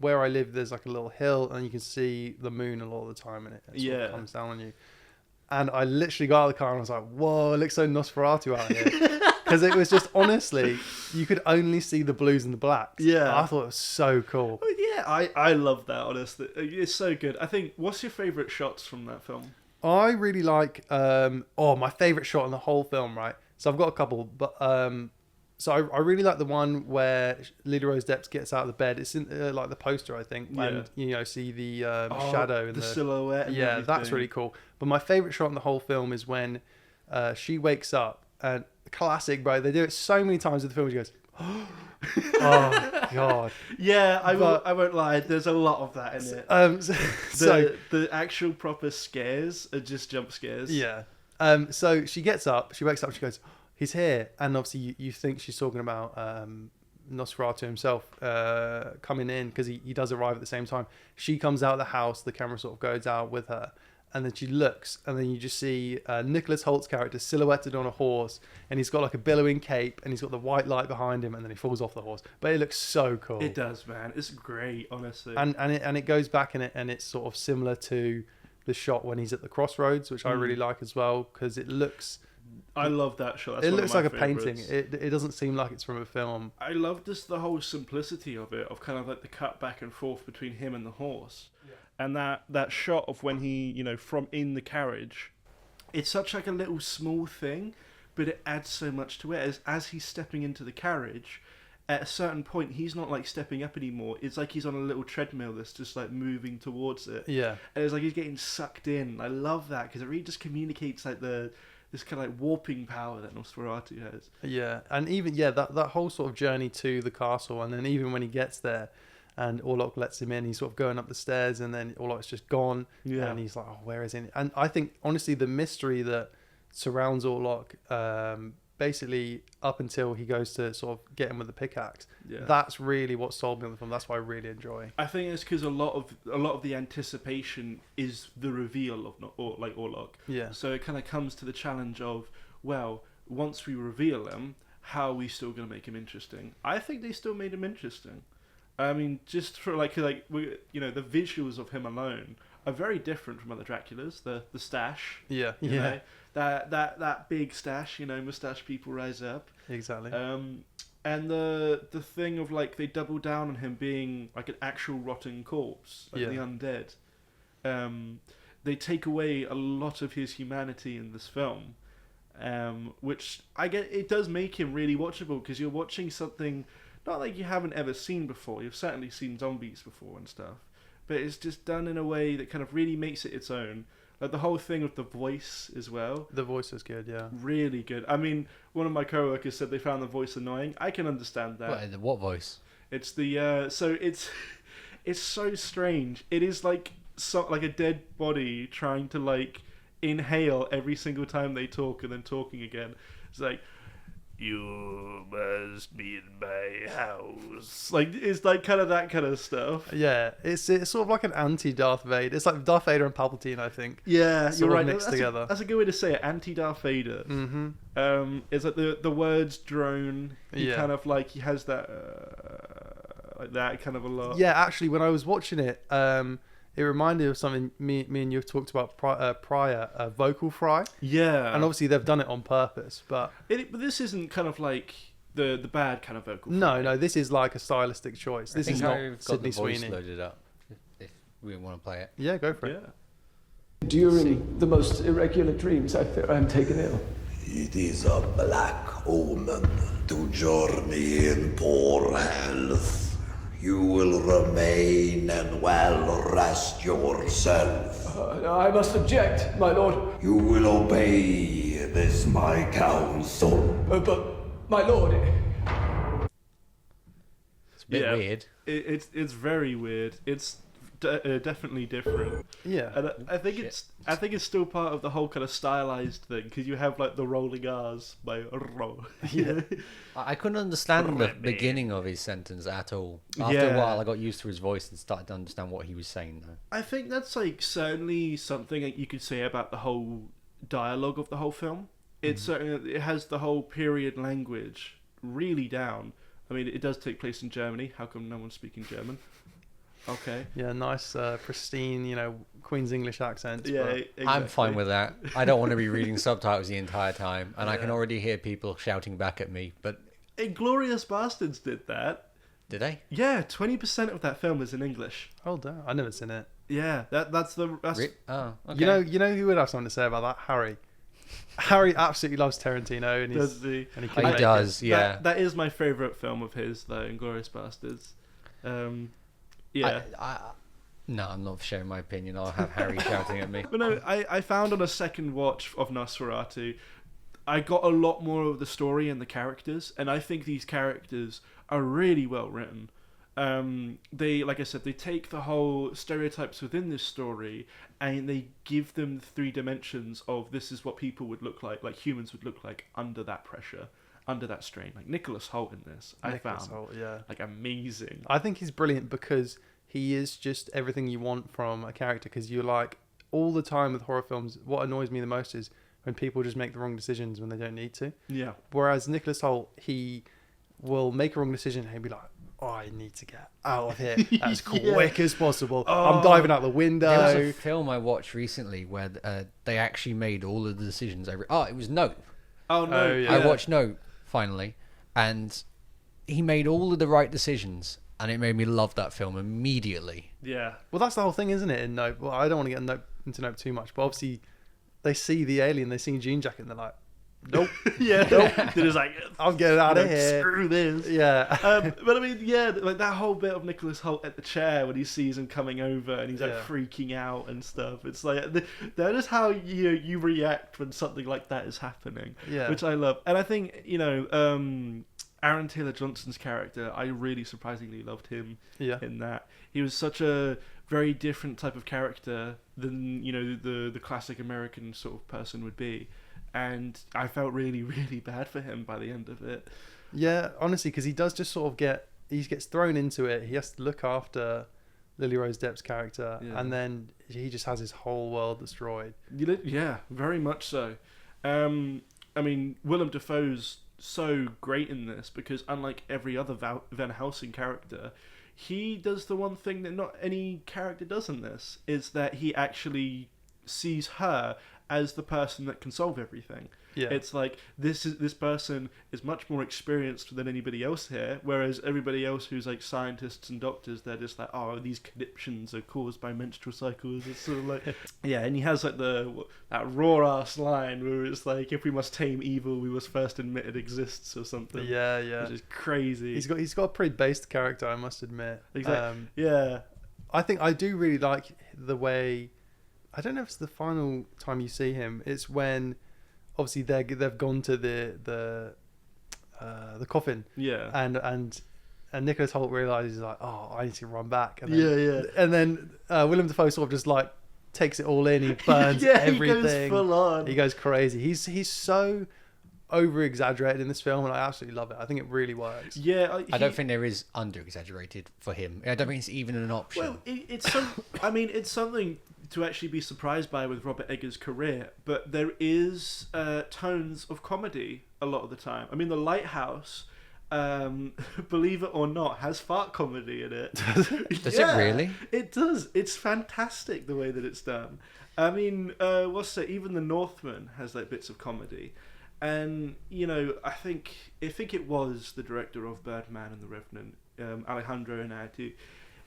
where I live there's like a little hill and you can see the moon a lot of the time, and it sort of comes down on you. And I literally got out of the car and I was like, whoa, it looks so Nosferatu out here. Because it was just, honestly, you could only see the blues and the blacks. Yeah. I thought it was so cool. Oh, yeah, I love that, honestly. It's so good. I think, what's your favourite shots from that film? I really like, my favourite shot in the whole film, right? So I've got a couple, but so I really like the one where Lily Rose Depp gets out of the bed. It's in like the poster, I think, and see the shadow and the silhouette. And yeah, everything. That's really cool. But my favorite shot in the whole film is when she wakes up, and classic, bro. They do it so many times in the film. She goes, "Oh God." Yeah, I won't lie. There's a lot of that in it. The actual proper scares are just jump scares. Yeah. So she gets up. She wakes up. She goes, "He's here," and obviously you think she's talking about Nosferatu himself coming in, because he does arrive at the same time. She comes out of the house. The camera sort of goes out with her, and then she looks, and then you just see Nicholas Holt's character silhouetted on a horse, and he's got like a billowing cape, and he's got the white light behind him, and then he falls off the horse. But it looks so cool. It does, man. It's great, honestly. And it goes back in it, and it's sort of similar to the shot when he's at the crossroads, which I really like as well, because it looks. I love that shot. That's it one looks of my like a painting. favorites. It doesn't seem like it's from a film. I love just the whole simplicity of it, of kind of like the cut back and forth between him and the horse. Yeah. And that shot of when he, from in the carriage, it's such like a little small thing, but it adds so much to it. As he's stepping into the carriage, at a certain point, he's not like stepping up anymore. It's like he's on a little treadmill that's just like moving towards it. Yeah. And it's like he's getting sucked in. I love that, because it really just communicates like this kind of like warping power that Nosferatu has. Yeah, and even that whole sort of journey to the castle, and then even when he gets there, and Orlok lets him in, he's sort of going up the stairs, and then Orlok's just gone, and he's like, oh, where is he? And I think honestly the mystery that surrounds Orlok, basically up until he goes to sort of get him with the pickaxe, that's really what sold me on the film. That's what I really enjoy. I think it's because a lot of the anticipation is the reveal of Orlok. Yeah. So it kind of comes to the challenge of, well, once we reveal him, how are we still going to make him interesting? I think they still made him interesting. I mean, just for like the visuals of him alone are very different from other Draculas. The stash. Yeah. You know, that big stash, mustache people rise up. Exactly. And the thing of like they double down on him being like an actual rotting corpse, like the undead. They take away a lot of his humanity in this film, which I get. It does make him really watchable, because you're watching something not like you haven't ever seen before. You've certainly seen zombies before and stuff, but it's just done in a way that kind of really makes it its own. Like the whole thing with the voice as well. The voice is good, yeah. Really good. I mean, one of my coworkers said they found the voice annoying. I can understand that. What voice? It's the so it's so strange. It is like like a dead body trying to like inhale every single time they talk and then talking again. It's like, You must be in my house. Like, it's like kind of that kind of stuff. Yeah, it's sort of like an anti-Darth Vader. It's like Darth Vader and Palpatine, I think. Yeah, Sort you're of right. mixed together. That's a good way to say it. Anti-Darth Vader. Mm-hmm. It's like the words drone. He Yeah. kind of like he has that like that kind of a lot. Yeah, actually, when I was watching it, it reminded me of something me and you have talked about prior, vocal fry. Yeah. And obviously they've done it on purpose, but But this isn't kind of like the bad kind of vocal. no, this is like a stylistic choice. This is not I've got Sydney the voice Sweeney. loaded up. If we want to play it. Yeah, go for it. Yeah. During the most irregular dreams, I fear I'm taken ill. It is a black omen to journey in poor health. You will remain and well rest yourself. I must object, my lord. You will obey this my counsel. But, my lord, It's a bit Yeah. weird. It's very weird. It's definitely different. Yeah. And I think it's still part of the whole kind of stylized thing because you have like the rolling R's by Ro. Yeah. I couldn't understand the beginning of his sentence at all. After Yeah. a while, I got used to his voice and started to understand what he was saying, though. I think that's like certainly something that you could say about the whole dialogue of the whole film. It's certainly it has the whole period language really down. I mean, it does take place in Germany. How come no one's speaking German? Okay. Yeah, nice, pristine, Queen's English accent. Yeah, but- exactly. I'm fine with that. I don't want to be reading subtitles the entire time, and I can already hear people shouting back at me. But Inglourious Bastards did that. did they? Yeah, 20% of that film is in English. Oh, damn. I've never seen it. Yeah, that's Oh, okay. You know who would have something to say about that? Harry. Harry absolutely loves Tarantino, and does the and he He can make it. does, yeah. That is my favorite film of his, though, Inglourious Bastards. Yeah. No, I'm not sharing my opinion. I'll have Harry shouting at me. But no, I found on a second watch of Nosferatu, I got a lot more of the story and the characters, and I think these characters are really well written. They, like I said, they take the whole stereotypes within this story and they give them 3 dimensions of this is what people would look like humans would look like under that pressure, under that strain. Like Nicholas Hoult in this, I Nicholas found Hoult, yeah. like amazing. I think he's brilliant because he is just everything you want from a character. Because you're like, all the time with horror films, what annoys me the most is when people just make the wrong decisions when they don't need to. Yeah. Whereas Nicholas Hoult, he will make a wrong decision and he'll be like, oh, I need to get out of here as quick as possible. I'm diving out the window. There was a film I watched recently where they actually made all of the decisions. It was Nope. Oh no! Oh, yeah. I watched Nope finally, and he made all of the right decisions, and it made me love that film immediately. Yeah. Well, that's the whole thing, isn't it? In Nope. Well, I don't want to get into Nope too much, but obviously they see the alien, they see Jean Jacket, and they're like, nope, Yeah. They're just like, I'm getting out of here. screw this. Yeah. But I mean, yeah, like that whole bit of Nicholas Hoult at the chair when he sees him coming over and he's like Yeah. freaking out and stuff. It's like that is how you react when something like that is happening. Yeah. Which I love, and I think Aaron Taylor Johnson's character, I really surprisingly loved him Yeah. in that. He was such a very different type of character than the classic American sort of person would be. And I felt really, really bad for him by the end of it. Yeah, honestly, because he does just sort of he gets thrown into it. He has to look after Lily Rose Depp's character, Yeah. and then he just has his whole world destroyed. Yeah, very much so. I mean, Willem Dafoe's so great in this because unlike every other Van Helsing character, he does the one thing that not any character does in this, is that he actually sees her as the person that can solve everything. Yeah. It's like this person is much more experienced than anybody else here, whereas everybody else who's like scientists and doctors, they're just like, oh, these conniptions are caused by menstrual cycles. It's sort of like, yeah, and he has like that raw ass line where it's like, if we must tame evil, we must first admit it exists or something. Yeah, yeah. Which is crazy. He's got a pretty based character, I must admit. Exactly. Yeah. I think I do really like the way. I don't know if it's the final time you see him. It's when, obviously, they've gone to the coffin. Yeah. And Nicholas Hoult realizes like, oh, I need to run back. And Yeah. And then Willem Dafoe sort of just like takes it all in. He burns Yeah, everything. he goes full on. He goes crazy. He's so over exaggerated in this film, and I absolutely love it. I think it really works. Yeah, I don't think there is under exaggerated for him. I don't think it's even an option. Well, it's something to actually be surprised by with Robert Eggers' career, but there is tones of comedy a lot of the time. I mean, The Lighthouse, believe it or not, has fart comedy in it. Does it really? It does. It's fantastic the way that it's done. I mean, even The Northman has like bits of comedy. And, you know, I think it was the director of Birdman and The Revenant, Alejandro Inarritu.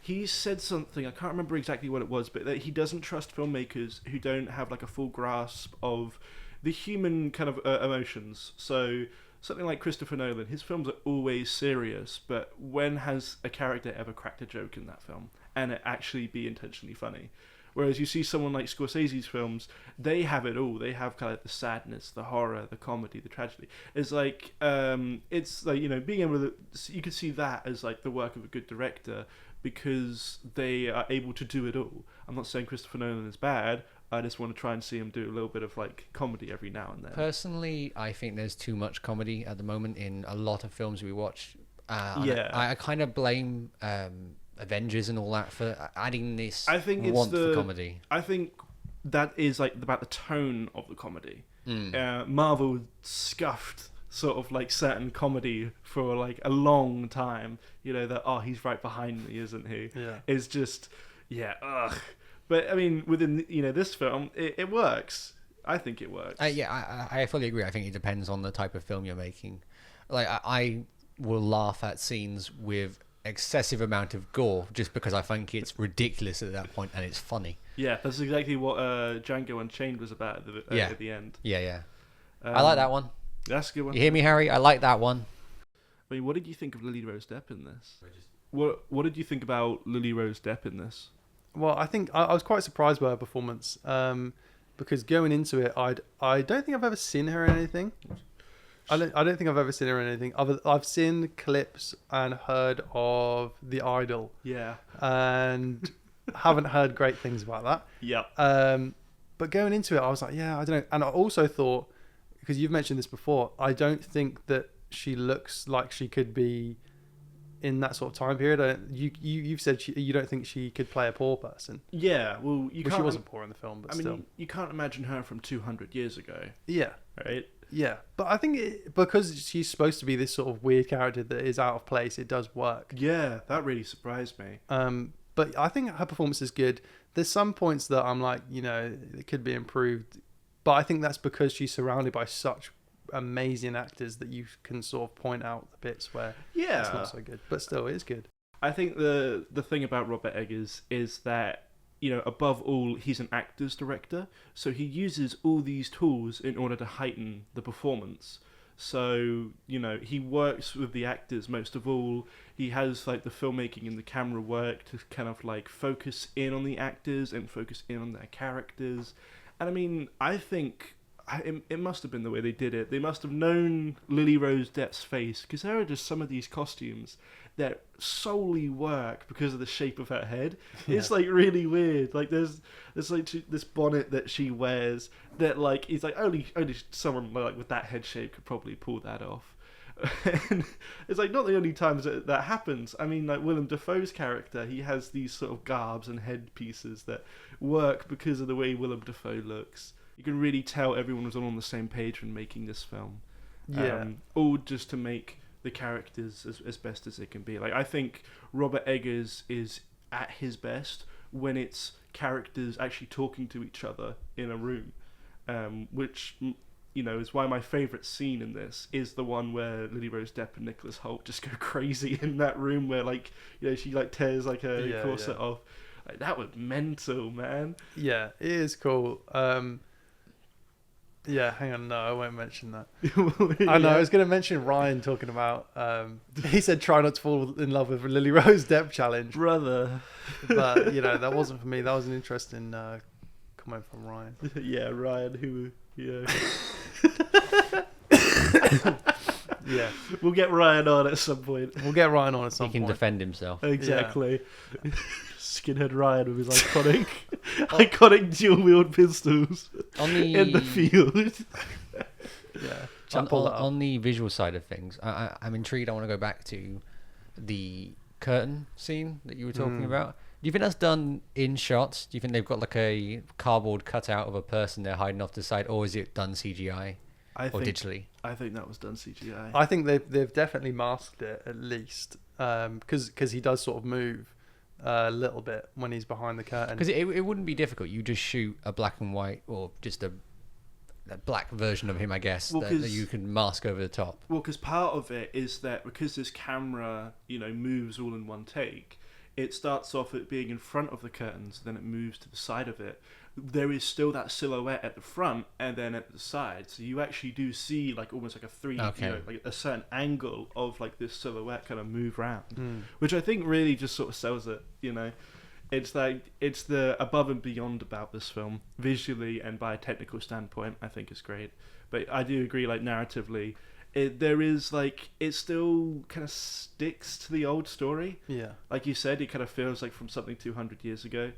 He said something, I can't remember exactly what it was, but that he doesn't trust filmmakers who don't have like a full grasp of the human kind of emotions. So something like Christopher Nolan, his films are always serious, but when has a character ever cracked a joke in that film and it actually be intentionally funny? Whereas you see someone like Scorsese's films, they have it all. They have kind of the sadness, the horror, the comedy, the tragedy. It's like, you know, being able to, you could see that as like the work of a good director because they are able to do it all. I'm not saying Christopher Nolan is bad. I just want to try and see him do a little bit of like comedy every now and then. Personally, I think there's too much comedy at the moment in a lot of films we watch. I kind of blame Avengers and all that for adding this for comedy. I think that is like about the tone of the comedy. Marvel scuffed sort of like certain comedy for like a long time. You know that he's right behind me, isn't he? Yeah. It's just ugh. But I mean, within this film, it works. I think it works. I fully agree. I think it depends on the type of film you're making. Like I will laugh at scenes with excessive amount of gore just because I think it's ridiculous at that point and it's funny. Yeah, that's exactly what Django Unchained was about at the end. Yeah. I like that one. That's a good one. You hear me, Harry? I like that one. I mean, what did you think of Lily Rose Depp in this? What did you think about Lily Rose Depp in this? Well, I think I was quite surprised by her performance because going into it, I don't think I've ever seen her in anything. I don't think I've ever seen her in anything. I've seen clips and heard of The Idol. Yeah. And haven't heard great things about that. Yeah. But going into it, I was like, yeah, I don't know. And I also thought, because you've mentioned this before, I don't think that she looks like she could be in that sort of time period. You've said you don't think she could play a poor person. Yeah, well, she wasn't poor in the film, but still. Mean, you can't imagine her from 200 years ago. Yeah. Right? Yeah, but I think because she's supposed to be this sort of weird character that is out of place, it does work. Yeah, that really surprised me. But I think her performance is good. There's some points that I'm like, you know, it could be improved. But I think that's because she's surrounded by such amazing actors that you can sort of point out the bits where it's not so good. But still, it is good. I think the thing about Robert Eggers is that, you know, above all, he's an actor's director. So he uses all these tools in order to heighten the performance. So, you know, he works with the actors most of all. He has like the filmmaking and the camera work to kind of like focus in on the actors and focus in on their characters. And I mean, I think it must have been the way they did it. They must have known Lily Rose Depp's face, because there are just some of these costumes that solely work because of the shape of her head. Yeah. It's like really weird. Like there's like this bonnet that she wears that like is like only someone like with that head shape could probably pull that off. And it's like not the only times that happens. I mean, like Willem Dafoe's character, he has these sort of garbs and headpieces that work because of the way Willem Dafoe looks. You can really tell everyone was all on the same page when making this film. Yeah. All just to make the characters as best as they can be. Like I think Robert Eggers is at his best when it's characters actually talking to each other in a room, which, you know, is why my favourite scene in this is the one where Lily Rose Depp and Nicholas Hoult just go crazy in that room where, like, you know, she like tears like a corset off. Like, that was mental, man. Yeah, it is cool. Yeah, hang on, no, I won't mention that. I know, I was going to mention Ryan talking about, he said try not to fall in love with a Lily Rose Depp challenge. Brother. But, you know, that wasn't for me. That was an interesting comment from Ryan. Yeah, Ryan, who, yeah. Yeah. We'll get Ryan on at some point. We'll get Ryan on at some point. He can defend himself. Exactly. Yeah. Skinhead Ryan with his iconic dual-wield pistols in the field. Yeah. on the visual side of things, I'm intrigued. I want to go back to the curtain scene that you were talking about. Do you think that's done in shots? Do you think they've got like a cardboard cutout of a person they're hiding off to the side, or is it done CGI digitally? I think that was done CGI. I think they've definitely masked it at least, because he does sort of move a little bit when he's behind the curtain. Because it wouldn't be difficult. You just shoot a black and white, or just a black version of him, I guess, that you can mask over the top. Well, because part of it is that because this camera, moves all in one take, it starts off at being in front of the curtains, then it moves to the side of it. There is still that silhouette at the front and then at the side, so you actually do see like almost like a like a certain angle of like this silhouette kind of move around, which I think really just sort of sells it. It's like it's the above and beyond about this film visually and by a technical standpoint. I think is great, but I do agree, like narratively, it still kind of sticks to the old story. Yeah, like you said, it kind of feels like from something 200 years ago.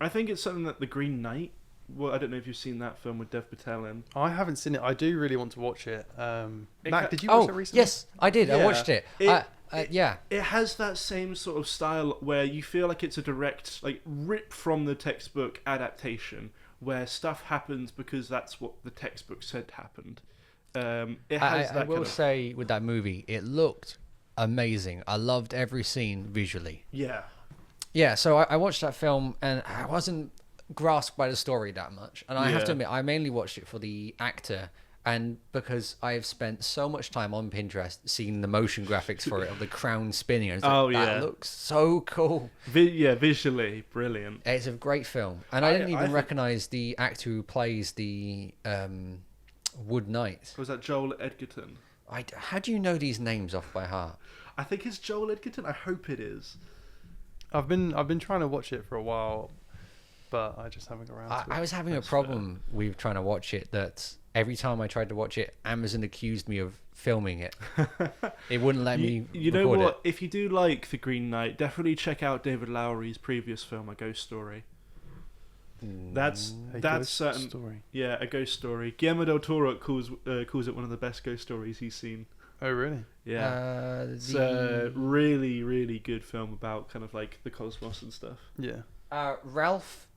I think it's something that The Green Knight. Well, I don't know if you've seen that film with Dev Patel in. I haven't seen it. I do really want to watch it. Mac, did you watch it recently? Yes, I did. Yeah. I watched it. Yeah. It has that same sort of style where you feel like it's a direct, like, rip from the textbook adaptation, where stuff happens because that's what the textbook said happened. I will say with that movie, it looked amazing. I loved every scene visually. Yeah, so I watched that film and I wasn't grasped by the story that much. And I have to admit, I mainly watched it for the actor, and because I've spent so much time on Pinterest seeing the motion graphics for it, of the crown spinning. And it's that looks so cool. Visually brilliant. It's a great film. And I didn't even recognize the actor who plays the Wood Knight. Was that Joel Edgerton? How do you know these names off by heart? I think it's Joel Edgerton. I hope it is. I've been trying to watch it for a while, but I just haven't got around to it. I was having a problem with trying to watch it, that every time I tried to watch it, Amazon accused me of filming it. It wouldn't let me You know record what? If you do like The Green Knight, definitely check out David Lowery's previous film, A Ghost Story. That's certain. Story. Yeah, A Ghost Story. Guillermo del Toro calls it one of the best ghost stories he's seen. Oh, really? Yeah. It's a really, really good film about kind of like the cosmos and stuff. Yeah. Ralph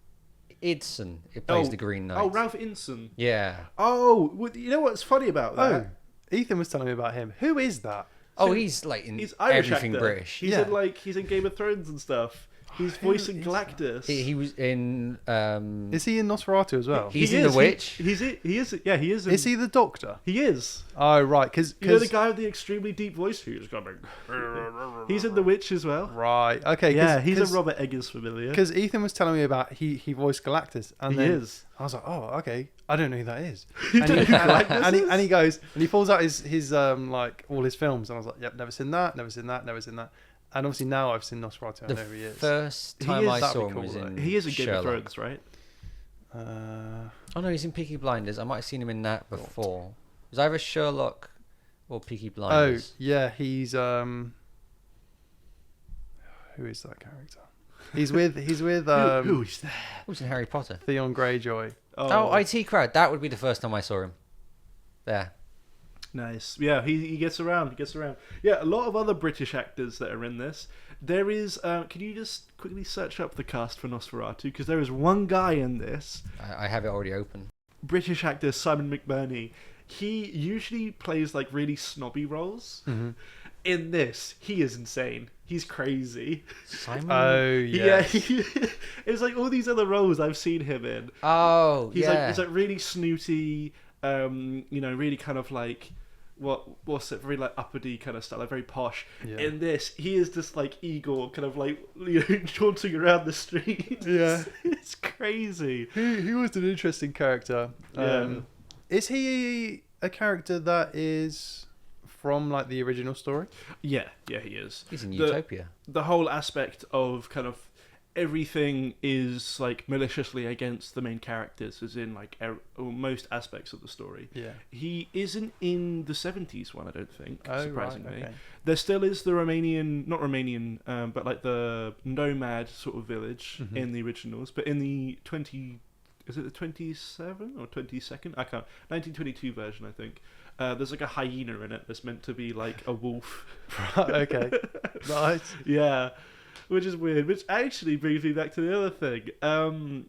Idson, it plays the Green Knight. Oh, Ralph Inson. Yeah. Oh, you know what's funny about that? Oh, Ethan was telling me about him. Who is that? Oh, he's like in He's Irish everything actor. British. He's in Game of Thrones and stuff. He's voicing Galactus. He was in. Is he in Nosferatu as well? He's in The Witch. He is. Yeah, he is. Is he the Doctor? He is. Oh, right. Because You know the guy with the extremely deep voice who's coming. He's in The Witch as well. Right. Okay. Yeah, he's a Robert Eggers familiar. Because Ethan was telling me about he voiced Galactus, and He then is. I was like, oh, okay. I don't know who that is. You don't know who Galactus is? And he goes and he pulls out his like all his films, and I was like, yep, never seen that, never seen that, never seen that. And obviously now I've seen Nosferatu. I know who he is. First time I saw him cool, was in He is in Game of Sherlock. Thrones, right? Oh no, he's in Peaky Blinders. I might have seen him in that before. It was either Sherlock or Peaky Oh Blinders. yeah, he's who is that character? He's with Who is that? Who's in Harry Potter? Theon Greyjoy. Oh, IT Crowd. That would be the first time I saw him. There. Nice. Yeah, he gets around. He gets around. Yeah, a lot of other British actors that are in this. There is. Can you just quickly search up the cast for Nosferatu? Because there is one guy in this. I have it already open. British actor Simon McBurney. He usually plays like really snobby roles. Mm-hmm. In this, he is insane. He's crazy. Simon. Oh yeah. Yeah, it's like all these other roles I've seen him in. Oh He's yeah. he's like really snooty. Really kind of like what's it? Very like uppity kind of style, like very posh. Yeah. In this, he is just like Igor, kind of like jaunting around the street. Yeah. It's crazy. He was an interesting character. Yeah. Is he a character that is from like the original story? Yeah, he is. He's in Utopia. The whole aspect of kind of everything is like maliciously against the main characters, as in like most aspects of the story. Yeah. He isn't in the 70s one, I don't think, Oh, surprisingly. right, okay. There still is the not Romanian, but like the nomad sort of village in the originals, but in the is it the 27 or 22nd? I can't. 1922 version, I think. There's like a hyena in it that's meant to be like a wolf. Okay. Nice. Yeah, which is weird. Which actually brings me back to the other thing.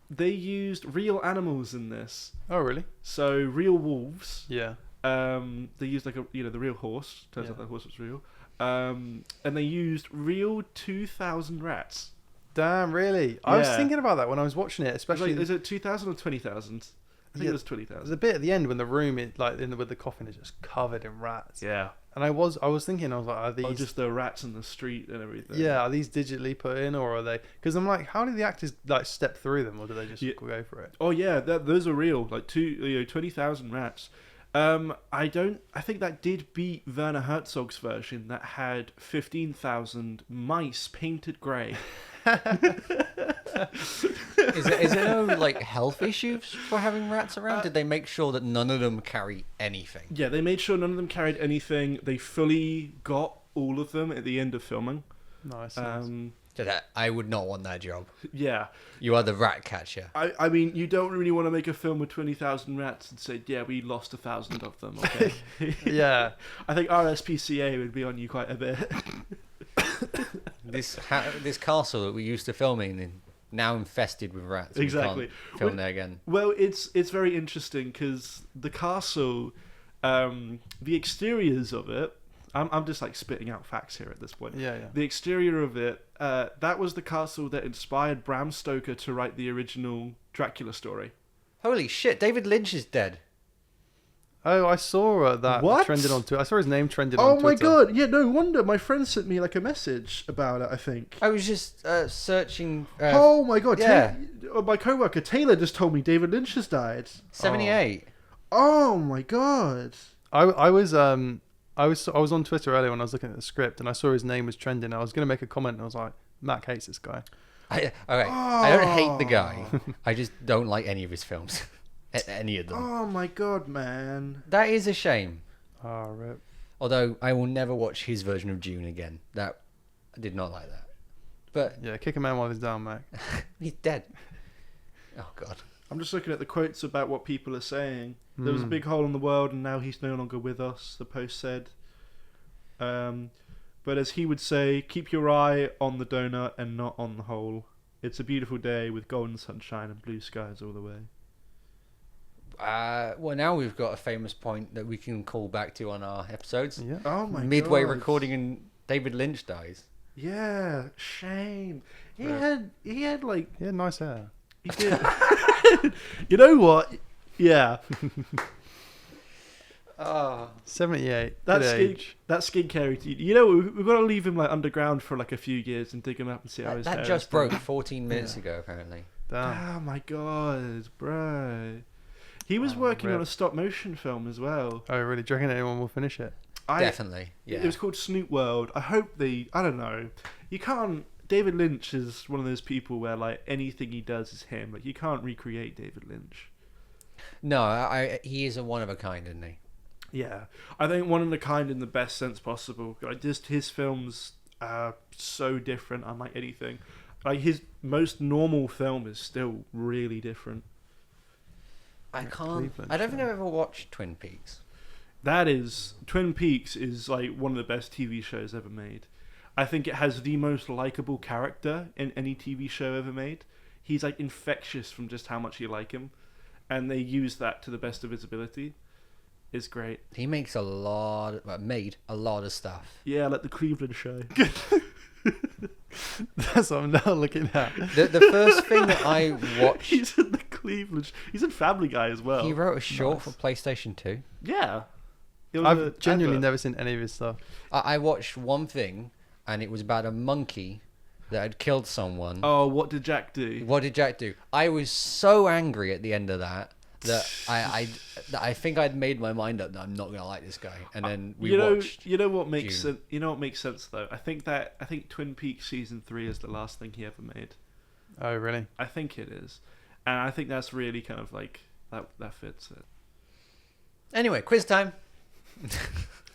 They used real animals in this. Oh, really? So real wolves. Yeah. They used like the real horse. Turns out the horse was real. And they used real 2,000 rats. Damn, really? I was Yeah. thinking about that when I was watching it, especially. Is it 2,000 or 20,000? I think Yeah. it was There's 20,000. a bit at the end when the room, with the coffin, is just covered in rats. Yeah. And I was thinking, I was like, are these? Or just the rats in the street and everything. Yeah, are these digitally put in, or are they? Because I'm like, how do the actors like step through them, or do they just Yeah. go for it? Oh yeah, those are real. Like 20,000 rats. I think that did beat Werner Herzog's version that had 15,000 mice painted grey. Is there no like health issues for having rats around? Did they make sure that none of them carry anything? Yeah, they made sure none of them carried anything. They fully got all of them at the end of filming. Nice. So that I would not want that job. Yeah. You are the rat catcher. I mean, you don't really want to make a film with 20,000 rats and say, yeah, we lost 1,000 of them, okay? Yeah. I think RSPCA would be on you quite a bit. This castle that we used to film in now infested with rats. Exactly. We can't film there again. Well, it's very interesting because the castle, the exteriors of it, I'm just like spitting out facts here at this point. Yeah. The exterior of it, that was the castle that inspired Bram Stoker to write the original Dracula story. Holy shit! David Lynch is dead. Oh, I saw that What? trended on Twitter. I saw his name trended Oh on my Twitter. god! Yeah, no wonder. My friend sent me like a message about it. I think. I was just searching. Oh my god! yeah. My coworker Taylor just told me David Lynch has died. 78. Oh my god! I was on Twitter earlier when I was looking at the script, and I saw his name was trending. I was going to make a comment, and I was like, Mac hates this guy. I don't hate the guy. I just don't like any of his films. Any of them. Oh my god, man! That is a shame. Oh, rip. Although I will never watch his version of Dune again. I did not like that. But Yeah, kick a man while he's down, Mac. he's dead. Oh god. I'm just looking at the quotes about what people are saying. There was a big hole in the world, and now he's no longer with us. The post said. But as he would say, keep your eye on the donut and not on the hole. It's a beautiful day with golden sunshine and blue skies all the way. Well, now we've got a famous point that we can call back to on our episodes. Yeah. Oh my Midway god. recording and David Lynch dies. Yeah, shame. He had like He had nice hair. he did. You know what? Yeah. 78. That Good skin, age. that skincare routine. You know, we've got to leave him like underground for like a few years and dig him up and see how his That hair just is. broke 14 minutes ago, apparently. Damn. Oh my god, bro. He was working rip. on a stop motion film as well. Oh, really? Do you reckon anyone will finish it? Definitely. Yeah. It was called Snoot World. I hope I don't know. You can't. David Lynch is one of those people where like anything he does is him. Like you can't recreate David Lynch. No, he is a one of a kind, isn't he? Yeah, I think one of a kind in the best sense possible. Like just his films are so different, unlike anything. Like his most normal film is still really different. I can't. Cleveland I don't think show. I've ever watched Twin Peaks. That is Twin Peaks is like one of the best TV shows ever made. I think it has the most likable character in any TV show ever made. He's like infectious from just how much you like him, and they use that to the best of his ability. It's great. He makes made a lot of stuff. Yeah, like the Cleveland show. That's what I'm now looking at. The first thing that I watched, He's in the Cleveland. He's in Family Guy as well. he wrote a short Nice. for PlayStation 2. Yeah. It was a I've genuinely advert. never seen any of his stuff. I watched one thing, and it was about a monkey that had killed someone. Oh, what did Jack do? What did Jack do? I was so angry at the end of that I think I'd made my mind up that I'm not gonna like this guy. And then we watched. You know what makes Dune. sense? You know what makes sense though. I think Twin Peaks season 3 is the last thing he ever made. Oh, really? I think it is, and I think that's really kind of like that fits it. Anyway, quiz time.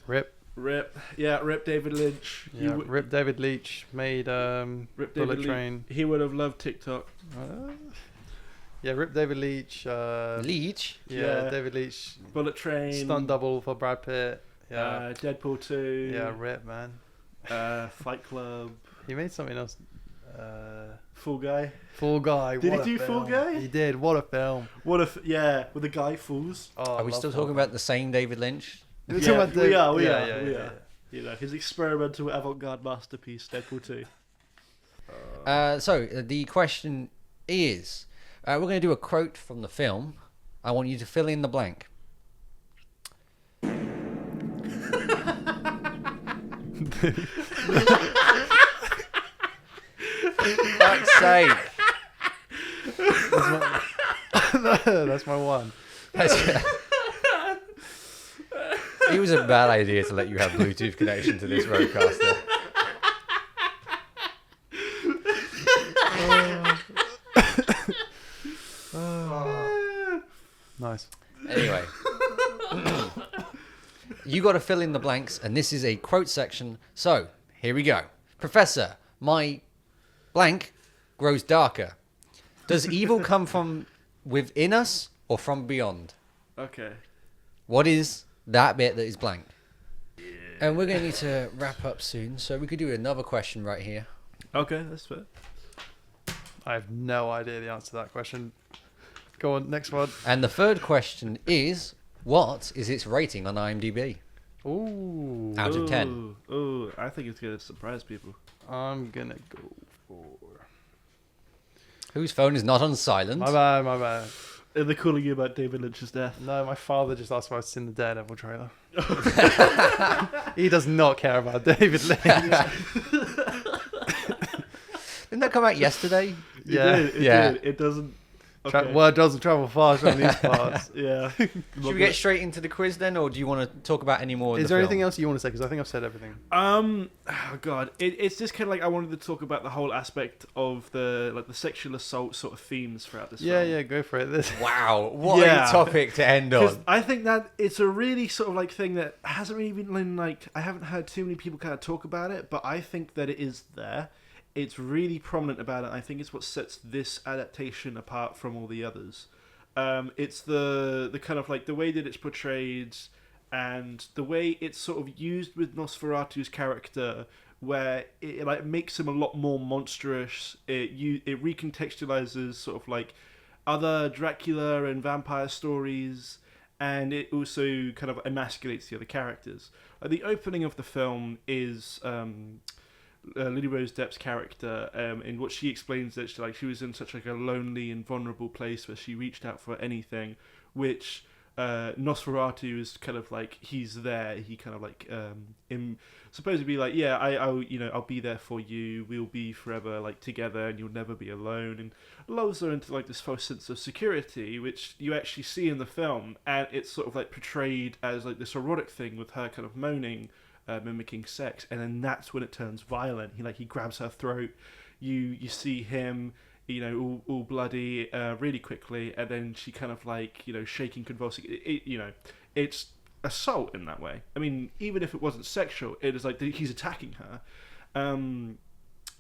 Rip. Rip, yeah, rip David Lynch. Yeah, Rip David Leach made Rip Bullet David Train. He would have loved TikTok. Yeah, Rip David Leitch. Leech. Yeah, David Leitch. Bullet Train. Stunt double for Brad Pitt. Yeah. Deadpool 2. Yeah, Rip, man. Fight Club. He made something else. Fall Guy. Fall Guy. Did what he a do Fall film. Guy? He did. What a film. What if, with the guy falls. Oh, Are we still talking about the same David Lynch? We're talking about we are. Yeah. You know, his experimental avant-garde masterpiece, Deadpool 2. So the question is, we're going to do a quote from the film. I want you to fill in the blank. Fuck's sake. That's my one. It was a bad idea to let you have Bluetooth connection to this roadcaster. Nice. Anyway. You got to fill in the blanks, and this is a quote section. So, here we go. Professor, my blank grows darker. Does evil come from within us or from beyond? Okay. What is that bit that is blank? And we're going to need to wrap up soon, so we could do another question right here. Okay, that's fair. I have no idea the answer to that question. Go on, next one. And the third question is, what is its rating on IMDb? Ooh. Out of 10. Ooh, I think it's going to surprise people. I'm going to go for... Whose phone is not on silent? My bad. Are they calling you about David Lynch's death? No, my father just asked if I'd seen the Daredevil trailer. He does not care about David Lynch. Didn't that come out yesterday? Yeah. It did. It doesn't... Okay. Word doesn't travel fast on these parts. Yeah. Should we get straight into the quiz then, or do you want to talk about any more? Is there anything else you want to say? Because I think I've said everything. Oh god, it's just kind of like I wanted to talk about the whole aspect of the sexual assault sort of themes throughout this film. Yeah, go for it. Wow, what a topic to end Because on. I think that it's a really sort of like thing that hasn't really been like, I haven't heard too many people kind of talk about it, but I think that it is there. It's really prominent about it. I think it's what sets this adaptation apart from all the others. It's the kind of like the way that it's portrayed and the way it's sort of used with Nosferatu's character, where it like makes him a lot more monstrous. It recontextualizes sort of like other Dracula and vampire stories, and it also kind of emasculates the other characters. The opening of the film is Lily Rose Depp's character, in what she explains that she was in such like a lonely and vulnerable place where she reached out for anything, which Nosferatu is kind of like, he's there. He kind of like supposed to be like, yeah, I'll be there for you. We'll be forever like together, and you'll never be alone. And lulls her into like this false sense of security, which you actually see in the film, and it's sort of like portrayed as like this erotic thing with her kind of moaning. Mimicking sex, and then that's when it turns violent. He grabs her throat. You see him, all bloody, really quickly, and then she kind of like shaking, convulsing. It's assault in that way. I mean, even if it wasn't sexual, it is like he's attacking her. And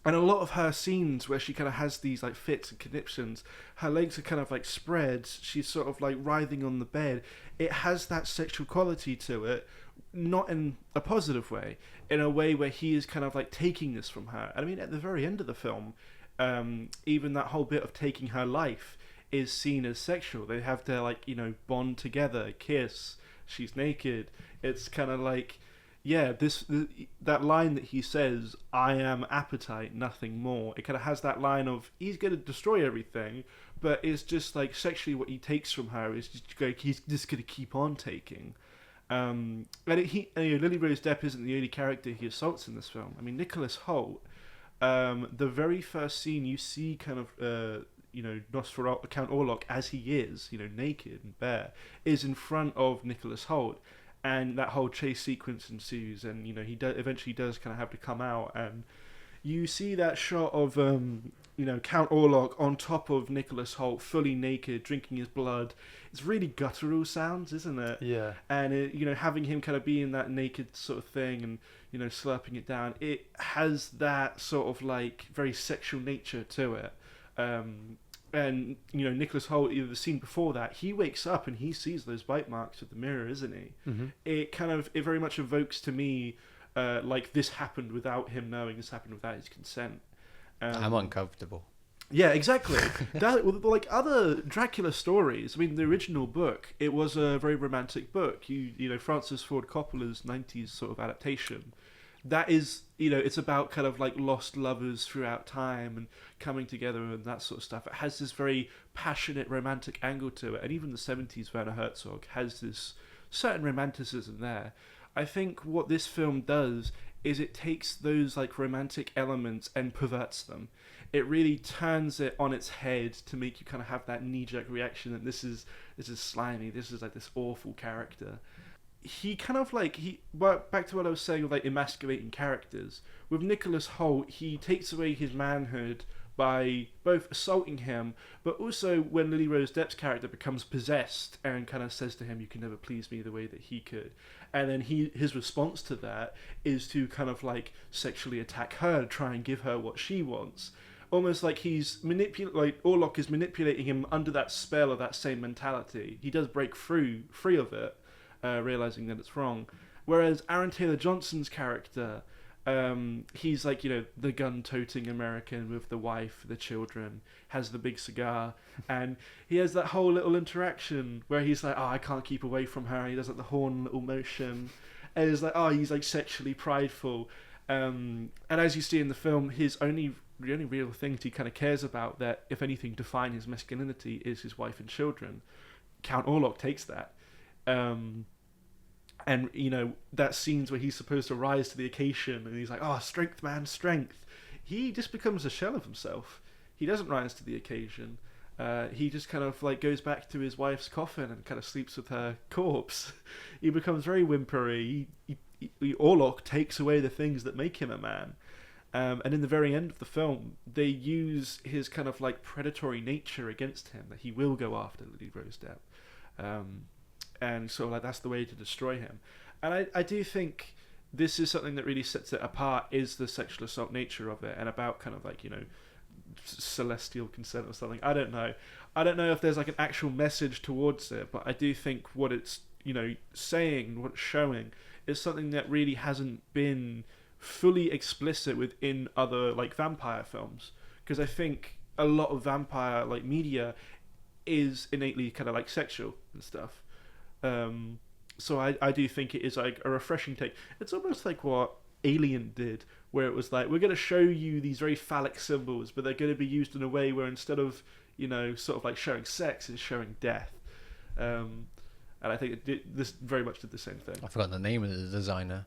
a lot of her scenes where she kind of has these like fits and conniptions, her legs are kind of like spread. She's sort of like writhing on the bed. It has that sexual quality to it. Not in a positive way, in a way where he is kind of like taking this from her. And I mean, at the very end of the film, even that whole bit of taking her life is seen as sexual. They have to like, bond together, kiss, she's naked. It's kind of like, yeah, that line that he says, I am appetite, nothing more. It kind of has that line of, he's going to destroy everything, but it's just like sexually what he takes from her is just like, he's just going to keep on taking. And Lily Rose Depp isn't the only character he assaults in this film. I mean, Nicholas Hoult, the very first scene you see kind of, Nosferatu, Count Orlok as he is, naked and bare, is in front of Nicholas Hoult. And that whole chase sequence ensues, and, he eventually does kind of have to come out, and you see that shot of, Count Orlok on top of Nicholas Hoult, fully naked, drinking his blood. It's really guttural sounds, isn't it? Yeah. And, having him kind of be in that naked sort of thing and, slurping it down, it has that sort of, like, very sexual nature to it. And and Nicholas Hoult, either the scene before that, he wakes up and he sees those bite marks with the mirror, isn't he? Mm-hmm. It very much evokes to me like this happened without him knowing, this happened without his consent. I'm uncomfortable. Yeah, exactly. Like other Dracula stories, I mean, the original book, it was a very romantic book. Francis Ford Coppola's 90s sort of adaptation. That is, it's about kind of like lost lovers throughout time and coming together and that sort of stuff. It has this very passionate romantic angle to it. And even the 70s Werner Herzog has this certain romanticism there. I think what this film does is it takes those like romantic elements and perverts them. It really turns it on its head to make you kind of have that knee-jerk reaction that this is slimy, this is like this awful character. He kind of like, back to what I was saying of like emasculating characters. With Nicholas Hoult, he takes away his manhood by both assaulting him, but also when Lily Rose Depp's character becomes possessed and kind of says to him, "You can never please me the way that he could," and then his response to that is to kind of like sexually attack her, try and give her what she wants. Almost like Orlok is manipulating him under that spell of that same mentality. He does break free of it, realizing that it's wrong. Whereas Aaron Taylor Johnson's character, he's like, the gun-toting American with the wife, the children, has the big cigar, and he has that whole little interaction where he's like, "Oh, I can't keep away from her." He does like the horn little motion, and it's like, oh, he's like sexually prideful. And as you see in the film, the only real things he kind of cares about that, if anything, define his masculinity is his wife and children. Count Orlok takes that. And, that scenes where he's supposed to rise to the occasion and he's like, "Oh, strength, man, strength." He just becomes a shell of himself. He doesn't rise to the occasion. He just kind of like goes back to his wife's coffin and kind of sleeps with her corpse. He becomes very whimpery. Orlok takes away the things that make him a man. And in the very end of the film, they use his kind of like predatory nature against him, that he will go after Lily Rose Depp. And so like that's the way to destroy him. And I do think this is something that really sets it apart, is the sexual assault nature of it, and about kind of like, celestial consent or something. I don't know if there's like an actual message towards it, but I do think what it's saying, what it's showing, is something that really hasn't been fully explicit within other like vampire films, because I think a lot of vampire like media is innately kind of like sexual and stuff. So I do think it is like a refreshing take. It's almost like what Alien did, where it was like, we're going to show you these very phallic symbols, but they're going to be used in a way where instead of sort of like showing sex, it's showing death. And I think this very much did the same thing. I forgot the name of the designer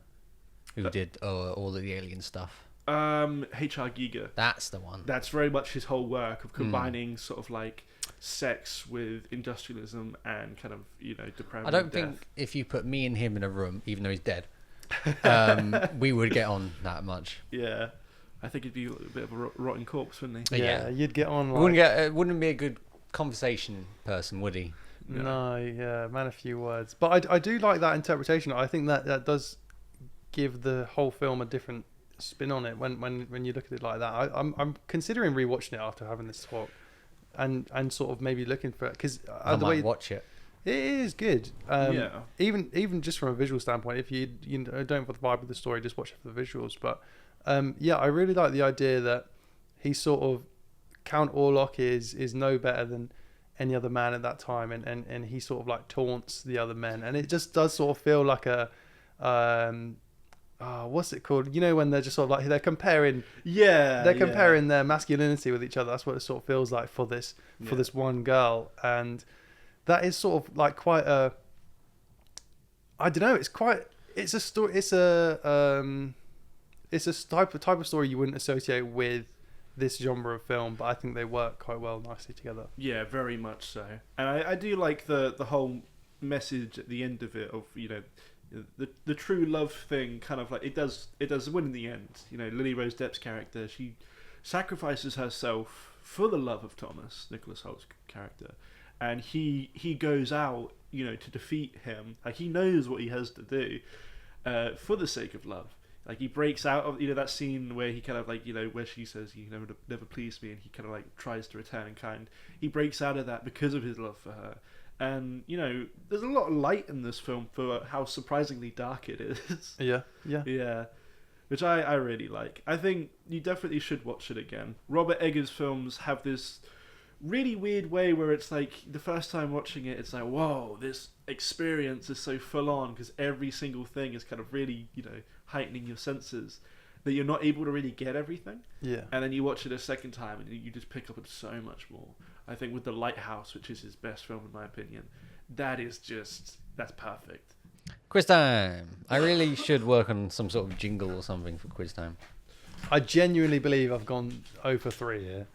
who did all of the Alien stuff. H.R. Giger. That's the one. That's very much his whole work of combining sort of like sex with industrialism and kind of depravity. I don't think if you put me and him in a room, even though he's dead, we would get on that much. Yeah, I think he'd be a bit of a rotten corpse, wouldn't he? Yeah, you'd get on. Like... Wouldn't be a good conversation person, would he? No, yeah, man, a few words. But I do like that interpretation. I think that does give the whole film a different spin on it when you look at it like that. I'm considering rewatching it after having this talk, and sort of maybe looking for it, because I might watch it. It is good. Even just from a visual standpoint, if you don't for the vibe of the story, just watch it for the visuals. But I really like the idea that he sort of, Count Orlok is no better than any other man at that time, and he sort of like taunts the other men, and it just does sort of feel like a what's it called? When they're just sort of like they're comparing their masculinity with each other. That's what it sort of feels like for this one girl, and that is sort of like quite a, I don't know, it's a story, it's a type of story you wouldn't associate with this genre of film, but I think they work quite well nicely together. Yeah, very much so. And I do like the whole message at the end of it of the true love thing, kind of like it does win in the end. Lily Rose Depp's character, she sacrifices herself for the love of Thomas, Nicholas Holt's character, and he goes out to defeat him. Like, he knows what he has to do for the sake of love. Like he breaks out of that scene where he kind of like where she says you never pleased me, and he kind of like tries to return in kind. He breaks out of that because of his love for her, and there's a lot of light in this film for how surprisingly dark it is. Yeah. Yeah, which I really like. I think you definitely should watch it again. Robert Eggers films have this really weird way where it's like the first time watching it, it's like, whoa, this experience is so full on because every single thing is kind of really heightening your senses that you're not able to really get everything. Yeah. And then you watch it a second time and you just pick up on so much more. I think with The Lighthouse, which is his best film in my opinion, that's perfect. Quiz time. I really should work on some sort of jingle or something for quiz time. I genuinely believe I've gone 0 for 3 here.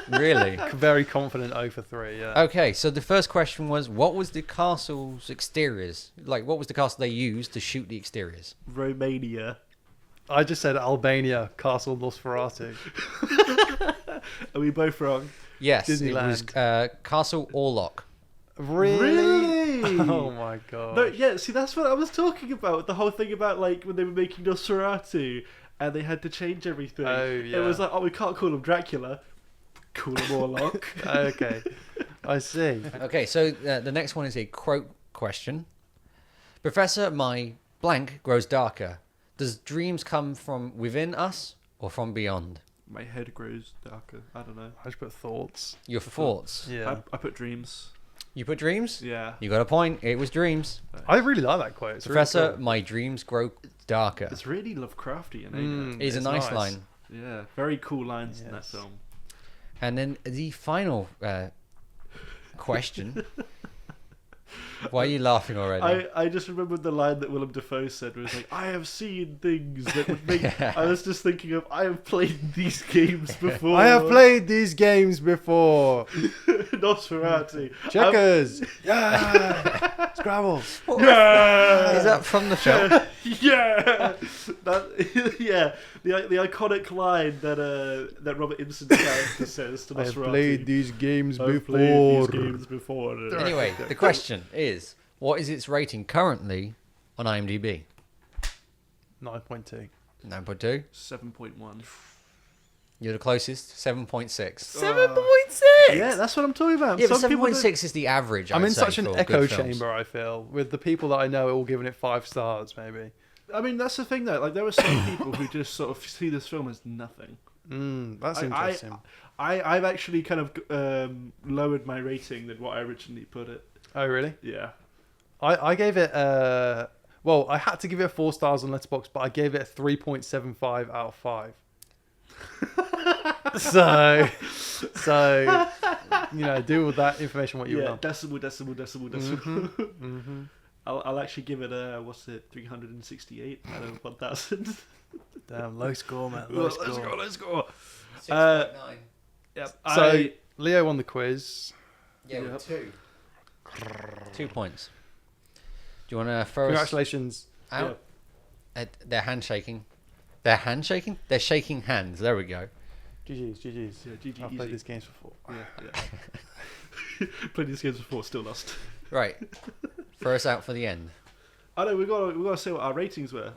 Really? Very confident 0 for 3, yeah. Okay, so the first question was, what was the castle's exteriors? Like, what was the castle they used to shoot the exteriors? Romania. I just said Albania, Castle Nosferatu. Are we both wrong? Yes, Disneyland. it was Castle Orlok. Really? Oh my god. No, yeah, see, that's what I was talking about. The whole thing about, like, when they were making Nosferatu and they had to change everything. Oh, yeah. It was like, we can't call him Dracula. Call him Orlok. Okay. I see. Okay, so the next one is a quote question. Professor, my blank grows darker. Does dreams come from within us or from beyond? My head grows darker. I don't know. I just put thoughts. Your thoughts. Yeah. I put dreams. You put dreams? Yeah. You got a point. It was dreams. I really like that quote. It's Professor, really cool. my dreams grow darker. It's really Lovecraftian, ain't it? It's a nice line. Yeah. Very cool lines in that Yes. film. And then the final question. Why are you laughing already? I just remembered the line that Willem Dafoe said, where it's like, I have seen things that would make... I was just thinking of, I have played these games before. I have played these games before. Nosferatu. Checkers. Yeah. Scrabble. Yeah! Is that from the film? Yeah! Yeah. The iconic line that Robert Imson's character says to I have Nosferatu. played these games I've before. played these games before. Anyway, the question is, what is its rating currently on IMDb? 9.2. 9.2. 7.1. You're the closest. 7.6. 7.6. Yeah, that's what I'm talking about. Yeah, but Some people 7.6 is the average. I'm I'd in say, such an for echo good films. chamber, I feel, with the people that I know all giving it 5 stars, maybe. I mean, that's the thing, though. Like, there are some people who just sort of see this film as nothing. That's interesting. I've actually kind of lowered my rating than what I originally put it. Oh, really? Yeah. I gave it well, I had to give it 4 stars on Letterboxd, but I gave it a 3.75 out of 5. so do with that information what you want. Decimal. I'll actually give it a 368 out of 1,000. Damn, low score, man. Let's go. 6.9. Yep. So Leo won the quiz. Yeah, Yep. 2. 2 points. Do you want to throw us Congratulations. out? They're handshaking. They're handshaking? They're shaking hands. There we go. GG's. Yeah, GG, I've easy. played these games before. Yeah. Played these games before, still lost. Right. Throw us out for the end. I know we got to say what our ratings were.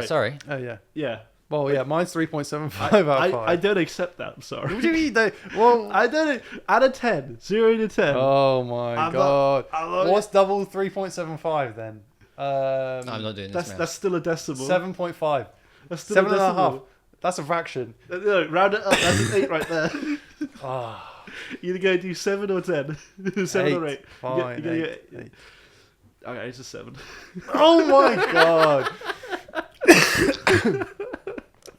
Sorry. Oh, yeah. Yeah. Well, yeah, mine's 3.75 out of 5. I don't accept that. I'm sorry. What do you mean? Well, I don't. Out of 10, 0 to 10. oh my I'm god. not- What's double 3.75 then? I'm not doing this, man. That's still a decimal. 7.5. That's still a 7.5. decimal. That's a fraction. No, round it up. That's an 8 right there. Ah, You're going to do 7 or 10. 7 or 8. Fine. You're gonna eight. get- Okay, it's a 7. Oh my god.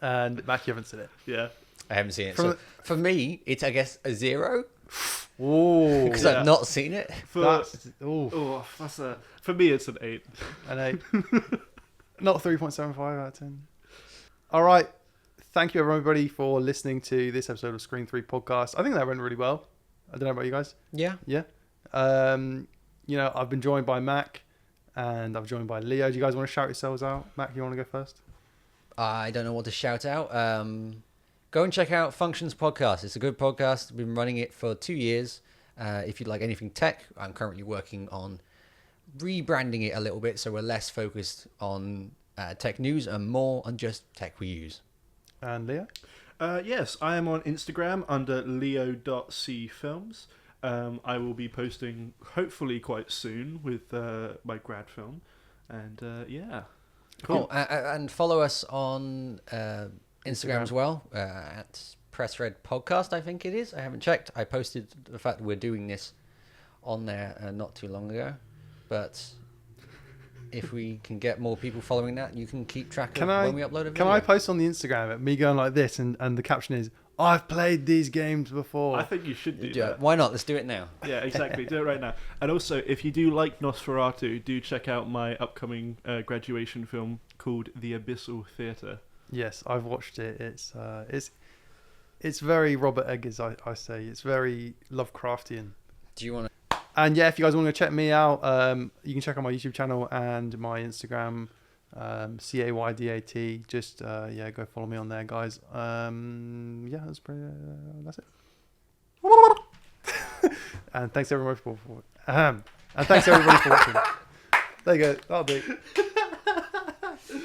And Mac, you haven't seen it. Yeah. I haven't seen it. From So for me, it's, I guess, a 0 Ooh. because Yeah. I've not seen it. For me, it's an 8. An 8. Not 3.75 out of 10. All right. Thank you, everybody, for listening to this episode of Screen 3 Podcast. I think that went really well. I don't know about you guys. Yeah. Yeah. I've been joined by Mac and I've joined by Leo. Do you guys want to shout yourselves out? Mac, you want to go first? I don't know what to shout out. Go and check out Functions Podcast. It's a good podcast. I've been running it for 2 years. If you'd like anything tech, I'm currently working on rebranding it a little bit so we're less focused on tech news and more on just tech we use. And Leo? Yes, I am on Instagram under leo.cfilms. I will be posting hopefully quite soon with my grad film. And yeah. Cool. And follow us on Instagram as well, at Press Red Podcast, I think it is. I haven't checked. I posted the fact that we're doing this on there not too long ago. But if we can get more people following that, you can keep track of when we upload a video. Can I post on the Instagram at me going like this and the caption is, I've played these games before? I think you should do that. Why not? Let's do it now. Yeah, exactly. Do it right now. And also, if you do like Nosferatu, do check out my upcoming graduation film called The Abyssal Theatre. Yes, I've watched it. It's very Robert Eggers, I say. It's very Lovecraftian. Do you want to? And yeah, if you guys want to check me out, you can check out my YouTube channel and my Instagram, CAYDAT. Just go follow me on there, guys. That's it. And thanks everybody for watching. There you go. That'll do.